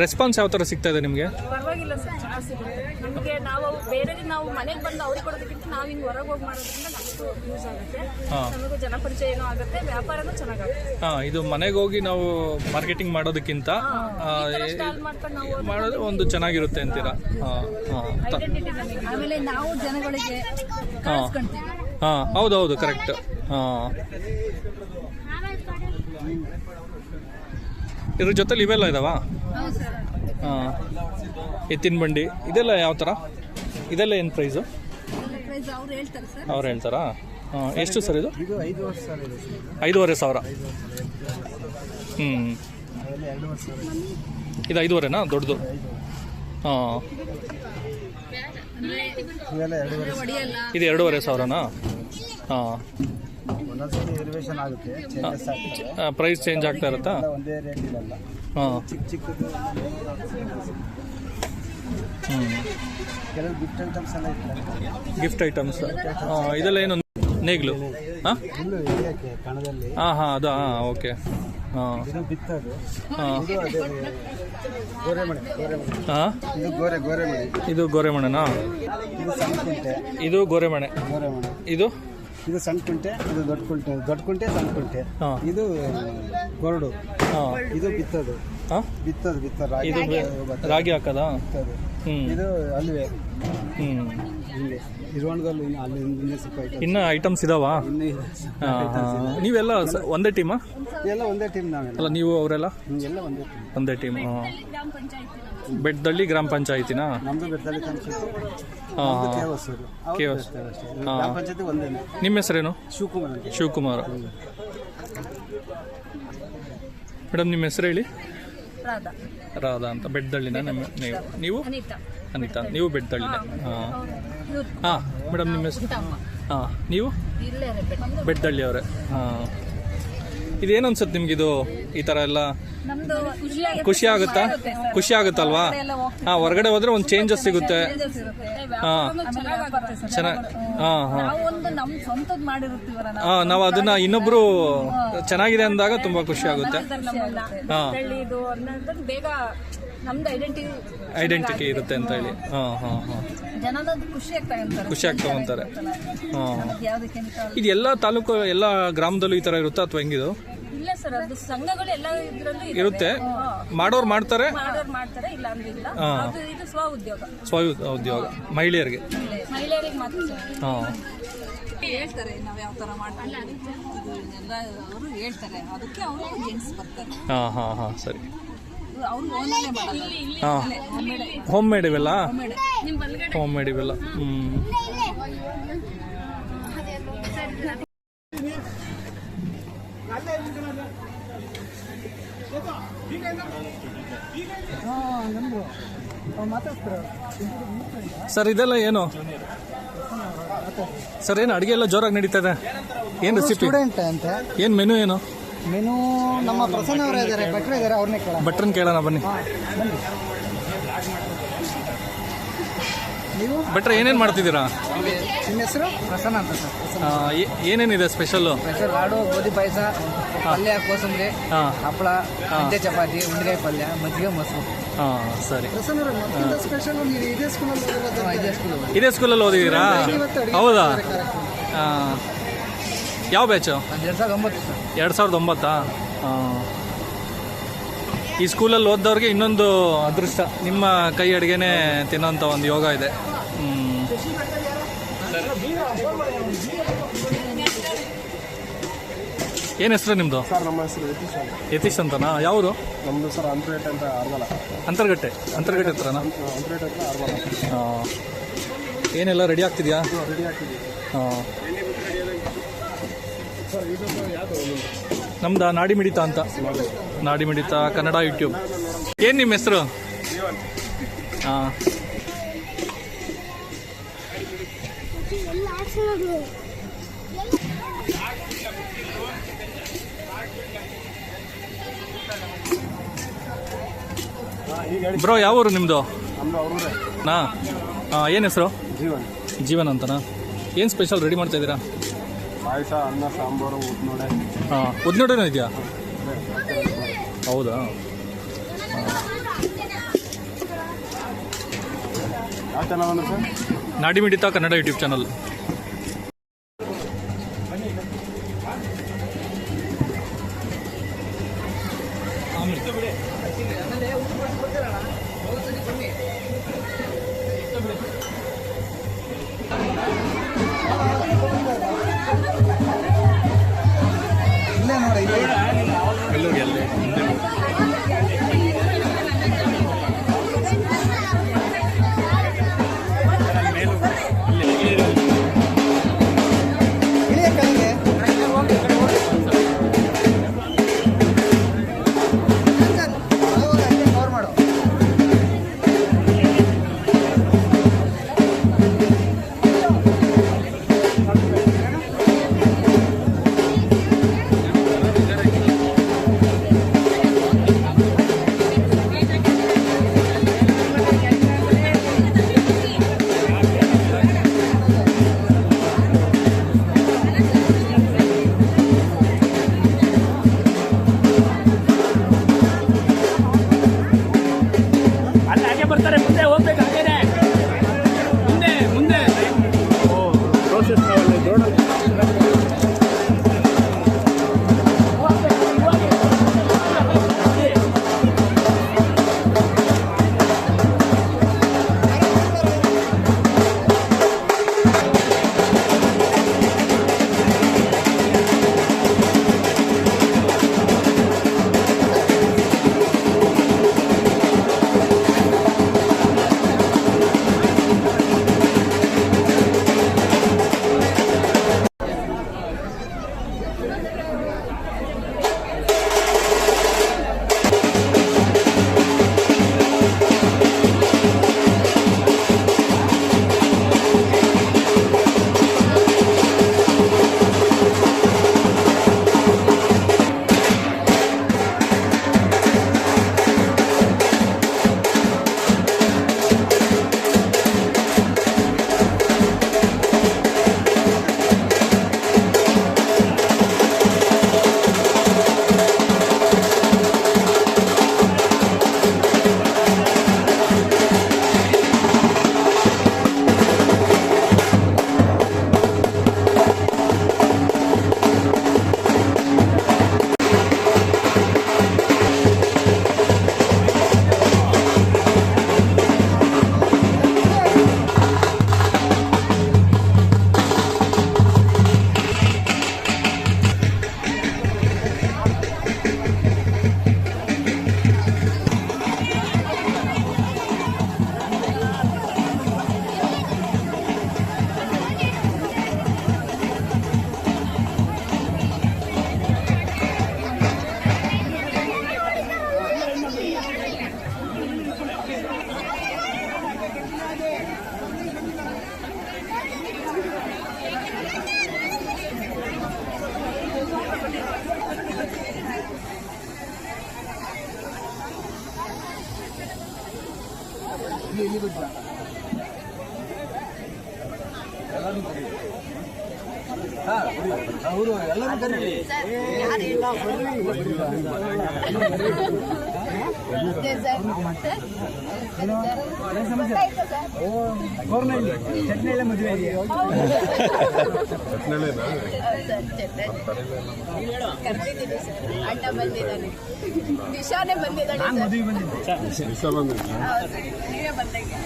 ರೆಸ್ಪಾನ್ಸ್ ಯಾವ ಥರ ಸಿಗ್ತಾ ಇದೆ ನಿಮಗೆ? ಪರವಾಗಿಲ್ಲ ಸರ್, ಚೆನ್ನಾಗಿ ಸಿಗುತ್ತೆ ನಮಗೆ. ನಾವು ಬೇರೆ ನಾವು ಮನೆಗೆ ಬಂದು ಅವ್ರಿಗೆ ಕೊಡೋದಕ್ಕಿಂತ ನಾವು ಹಿಂಗೆ ಹೊರಗೆ ಹೋಗಿ ಮಾಡೋದ್ರಿಂದ ನಮಗೂ ಯೂಸ್ ಆಗುತ್ತೆ. ನಮಗೂ ಜನಪರಿಚಯ ಏನೋ ಆಗುತ್ತೆ, ವ್ಯಾಪಾರನೂ ಚೆನ್ನಾಗುತ್ತೆ. ಹಾಂ, ಇದು ಮನೆಗೆ ಹೋಗಿ ನಾವು ಮಾರ್ಕೆಟಿಂಗ್ ಮಾಡೋದಕ್ಕಿಂತ ಮಾಡೋದು ಒಂದು ಚೆನ್ನಾಗಿರುತ್ತೆ ಅಂತೀರಾ? ಆಮೇಲೆ ನಾವು ಜನಗಳಿಗೆ ಹಾಂ, ಹೌದೌದು, ಕರೆಕ್ಟ್. ಹಾಂ. ಇದ್ರ ಜೊತೆಲಿ ಇವೆಲ್ಲ ಇದಾವಾ? ಹಾಂ. ಎತ್ತಿನ ಬಂಡಿ ಇದೆಲ್ಲ ಯಾವ ಥರ? ಇದೆಲ್ಲ ಏನು ಪ್ರೈಸು? ಅವ್ರು ಹೇಳ್ತಾರಾ? ಹಾಂ. ಎಷ್ಟು ಸರ್ ಇದು? 5,500. ಇದು 5,500ನಾ ದೊಡ್ಡದು? ಹಾಂ. ಇದು 2,500ನಾ? ಹಾಂ. ಪ್ರೈಸ್ ಚೇಂಜ್ ಆಗ್ತಾ ಇರುತ್ತಾ? ಹಾಂ. Gift items. ಇದೆಲ್ಲ ಏನು ನೇಗ್ಲು ಹಾಂ ಕಣದಲ್ಲಿ ಹಾಂ ಹಾಂ ಅದು ಹಾಂ ಓಕೆ ಹಾಂ ಇದು ಬಿತ್ತದು ಹಾಂ ಇದು ಅದೇ ಗೋರೆಮಣೆ ಹಾಂ ಇದು ಗೋರೆಮಣೆ ಇದು ಗೋರೆಮಣೆನಾ? ಇದು ಸಣ್ಣ ಕುಂಟೆ ಇದು ಗೋರೆಮಣೆ. ಇದು ಇದು ಸಣ್ಣ ಕುಂಟೆ, ಇದು ದೊಡ್ಡ ಕುಂಟೆ ಸಣ್ಣ ಕುಂಟೆ. ಹಾಂ ಇದು ಗೊರಡು. ಹಾಂ ಇದು ಬಿತ್ತದು ಹಾಂ ಬಿತ್ತದು ಇದು ರಾಗಿ ಹಾಕೋದಾ? ಬಿತ್ತದು. ಹ್ಞೂ ಇದು ಅಲ್ವೇ ಹ್ಞೂ ಇಲ್ಲಿ ಇರುವಣಗಲ್ಲು ಇನ್ನು ಅಲ್ಲಿ ಇನ್ನೂ ಸ್ವಲ್ಪ ಐಟಮ್ ಇನ್ನೂ ಐಟಮ್ಸ್ ಇದಾವಾ? ಇನ್ನೂ ಇದೆ. ಹಾಂ ಹಾಂ ನೀವೆಲ್ಲ ಒಂದೇ ಟೀಮಾ? ಎಲ್ಲ ಒಂದೇ ಟೀಮ್ ನಾವೆಲ್ಲ ಅಲ್ಲ ನೀವು ಅವರೆಲ್ಲ ಎಲ್ಲ ಒಂದೇ ಟೀಮ್. ಒಂದೇ ಟೀಮ್. ಹಾಂ ಬೆಟ್ಟದಳ್ಳಿ ಗ್ರಾಮ ಪಂಚಾಯತಿನಾ? ನಮ್ದು ಬೆಟ್ಟದಲ್ಲಿ ಪಂಚಾಯತಿ, ಹಾಂ ಹಾಂ ಕೇವಸೂರು. ಕೇವಸ್. ಗ್ರಾಮ ಪಂಚಾಯತಿ ಒಂದೇನೆ. ನಿಮ್ಮ ಹೆಸರೇನು? ಶಿವಕುಮಾರ್ ಅಂತ. ಶಿವಕುಮಾರ್. ಮೇಡಮ್ ನಿಮ್ಮ ಹೆಸರು ಹೇಳಿ. ರಾಧಾ. ರಾಧಾ ಅಂತ. ಬೆಟ್ಟದಳ್ಳಿನ ನೀವು? ಅನಿತಾ. ನೀವು ಬೆಟ್ಟದಳ್ಳಿನ? ಹಾಂ ಹಾಂ ಮೇಡಮ್ ನಿಮ್ಮ ಹೆಸರು? ಹಾಂ ನೀವು? ಬೆಟ್ಟದಳ್ಳಿ ಅವರೇ. ಹಾಂ ಇದೇನು ಅನ್ಸುತ್ತೆ ನಿಮ್ಗೆ ಇದು ಈ ಥರ ಎಲ್ಲ ಖುಷಿ ಆಗುತ್ತಾ? ಖುಷಿ ಆಗುತ್ತಲ್ವಾ? ಹಾಂ ಹೊರಗಡೆ ಹೋದ್ರೆ ಒಂದು ಚೇಂಜಸ್ ಸಿಗುತ್ತೆ. ಹಾಂ ಚೆನ್ನಾಗಿ. ಹಾಂ ಹಾಂ ಹಾಂ ನಾವು ಅದನ್ನ ಇನ್ನೊಬ್ರು ಚೆನ್ನಾಗಿದೆ ಅಂದಾಗ ತುಂಬಾ ಖುಷಿ ಆಗುತ್ತೆ. ಹಾಂ ಐಡೆಂಟಿಟಿ ಇರುತ್ತೆ ಅಂತ ಹೇಳಿ. ಹಾಂ ಹಾಂ ಹಾಂ ಖುಷಿ ಆಗ್ತಾ ಹೋಗ್ತಾರೆ. ಹಾಂ ಇದು ಎಲ್ಲ ತಾಲೂಕು ಎಲ್ಲ ಗ್ರಾಮದಲ್ಲೂ ಈ ಥರ ಇರುತ್ತಾ ಅಥವಾ ಹೆಂಗಿದು? ಇಲ್ಲ ಸರ್, ಅದು ಸಂಘಗಳು ಎಲ್ಲ ಇದ್ರಲ್ಲೂ ಇರುತ್ತೆ. ಮಾಡೋರು ಮಾಡ್ತಾರೆ, ಮಾಡ್ತಾರೆ, ಇಲ್ಲ ಅಂದ್ರೆ ಇಲ್ಲ. ಅದು ಇದು ಸ್ವ ಉದ್ಯೋಗ ಮಹಿಳೆಯರಿಗೆ ಮಾತ್ರ. ಹಾಂ ಹೇಳ್ತಾರೆ ನಾವು ಯಾವ ತರ ಮಾಡ್ತೀವಿ ಎಲ್ಲ ಅವರು ಹೇಳ್ತಾರೆ, ಅದಕ್ಕೆ ಅವರು ಜೆಂಟ್ಸ್ ಬರ್ತಾರೆ. ಹಾಂ ಹಾಂ ಹಾಂ ಸರಿ. ಅವ್ರು ಓನಲ್ಲೇ ಮಾಡಲ್ಲ. ಹಾಂ ಹೋಮ್ ಮೇಡ್ ಇವೆಲ್ಲ? ಹೋಮ್ ಮೇಡ್ ಇವೆಲ್ಲ. ಸರ್ ಇದೆಲ್ಲ ಏನು ಸರ್? ಏನು ಅಡುಗೆ ಎಲ್ಲ ಜೋರಾಗಿ ನಡೀತಾ ಇದೆ? ಏನು ರೆಸಿಪಿ? ಸ್ಟೂಡೆಂಟ್ ಅಂತ. ಏನು ಮೆನು? ಏನು ಮೆನು? ನಮ್ಮ ಪ್ರಸನ್ನ ಅವರು ಇದ್ದಾರೆ, ಭಟ್ರು ಇದ್ದಾರೆ, ಅವ್ರನ್ನೇ ಕೇಳ. ಭಟ್ರನ್ನ ಕೇಳೋಣ ಬನ್ನಿ. ನೀವು ಭಟ್ರೆ ಏನೇನು ಮಾಡ್ತಿದ್ದೀರಾ? ನಿಮ್ಮ ಹೆಸರು? ಪ್ರಸನ್ನ ಅಂತ ಸರ್. ಏನೇನಿದೆ ಸ್ಪೆಷಲ್ಲು? ಸ್ಪೆಷಲ್ ಲಾಡು, ಗೋಧಿ ಪಾಯಸ, ಪಲ್ಯ, ಕೋಸಂಬರಿ, ಹಾಂ ಹಪ್ಪಳ, ಮೆಂತೆ ಚಪಾತಿ, ಉಂಡೆಕಾಯಿ ಪಲ್ಯ, ಮಜ್ಜಿಗೆ, ಮೊಸರು. ಹಾಂ ಸರಿ. ಸ್ಪೆಷಲ್ ಇದೇ ಸ್ಕೂಲಲ್ಲಿ ಓದಿದ್ದೀರಾ? ಹೌದಾ? ಯಾವ ಬ್ಯಾಚು? 2009 ಸರ್. 2009? ಈ ಸ್ಕೂಲಲ್ಲಿ ಓದ್ದವ್ರಿಗೆ ಇನ್ನೊಂದು ಅದೃಷ್ಟ, ನಿಮ್ಮ ಕೈ ಅಡುಗೆನೇ ತಿನ್ನೋಂಥ ಒಂದು ಯೋಗ ಇದೆ. ಏನು ಹೆಸರು ನಿಮ್ಮದು? ಸರ್ ನಮ್ಮ ಹೆಸರು ಯತೀಶ್ ಅಂತನಾ? ಯಾವುದು ನಮ್ಮದು? ಸರ್ ಅಂತರ್ಗಟ್ಟೆ ಅಂತ ಆರ್ಗಲ. ಅಂತರ್ಗಟ್ಟೆ ಹತ್ರನಾ? ಅಂತರ್ಗಟ್ಟೆ ಹತ್ರ ಆರ್ಗಲ. ಹಾಂ ಏನೆಲ್ಲ ರೆಡಿ ಆಗ್ತಿದೆಯಾ? ರೆಡಿ ಆಗ್ತಿದ್ದೀವಿ. ಹಾಂ ಸರ್ ಇದು ಯಾವುದು? ನಮ್ದು ನಾಡಿ ಮಿಡಿತ ಅಂತ. ನಾಡಿ ಮಿಡಿತ ಕನ್ನಡ ಯೂಟ್ಯೂಬ್. ಏನು ನಿಮ್ಮ ಹೆಸರು? ಹಾಂ ಬ್ರೋ ಯಾವ ಊರು ನಿಮ್ಮದು? ನಮ್ಮದು ಅವರೇ. ಏನು ಹೆಸರು? ಜೀವನ್ ಅಂತನಾ? ಏನು ಸ್ಪೆಷಲ್ ರೆಡಿ ಮಾಡ್ತಾ ಇದ್ದೀರಾ? ಪಾಯಸ, ಅನ್ನ, ಸಾಂಬಾರು, ಉದ್ನೋಡೆ. ಹಾಂ ಉದ್ನೋಡೆನೂ ಇದೆಯಾ? ಹೌದಾ? ಯಾವ ಚಾನಲ್ ಅಂದ್ರೆ ಸರ್? ನಾಡಿ ಮಿಡಿತ ಕನ್ನಡ ಯೂಟ್ಯೂಬ್ ಚಾನಲ್. ಇಲ್ಲೇ ನೋಡಿ, ಎಲ್ಲೋಗಿ ಅಲ್ಲೇ ಇಳಿಯ ಕೆಳಗೆ ಕವರ್ ಮಾಡು. ಅವರು ಎಲ್ಲರೂ ಕರೀರಿ. ಚಟ್ನಿ ಎಲ್ಲ ಮದುವೆ ಕರ್ತಿದ್ದೀನಿ ಸರ್. ಅಣ್ಣ ಬಂದಿದ್ದಾನೆ, ದಿಶಾನೇ ಬಂದಿದ್ದಾಳೆ ಸರ್. ಮದುವೆ ಬಂದಿದ್ದೆ ಹೌದು, ನೀವೇ ಬಂದಂಗೆ.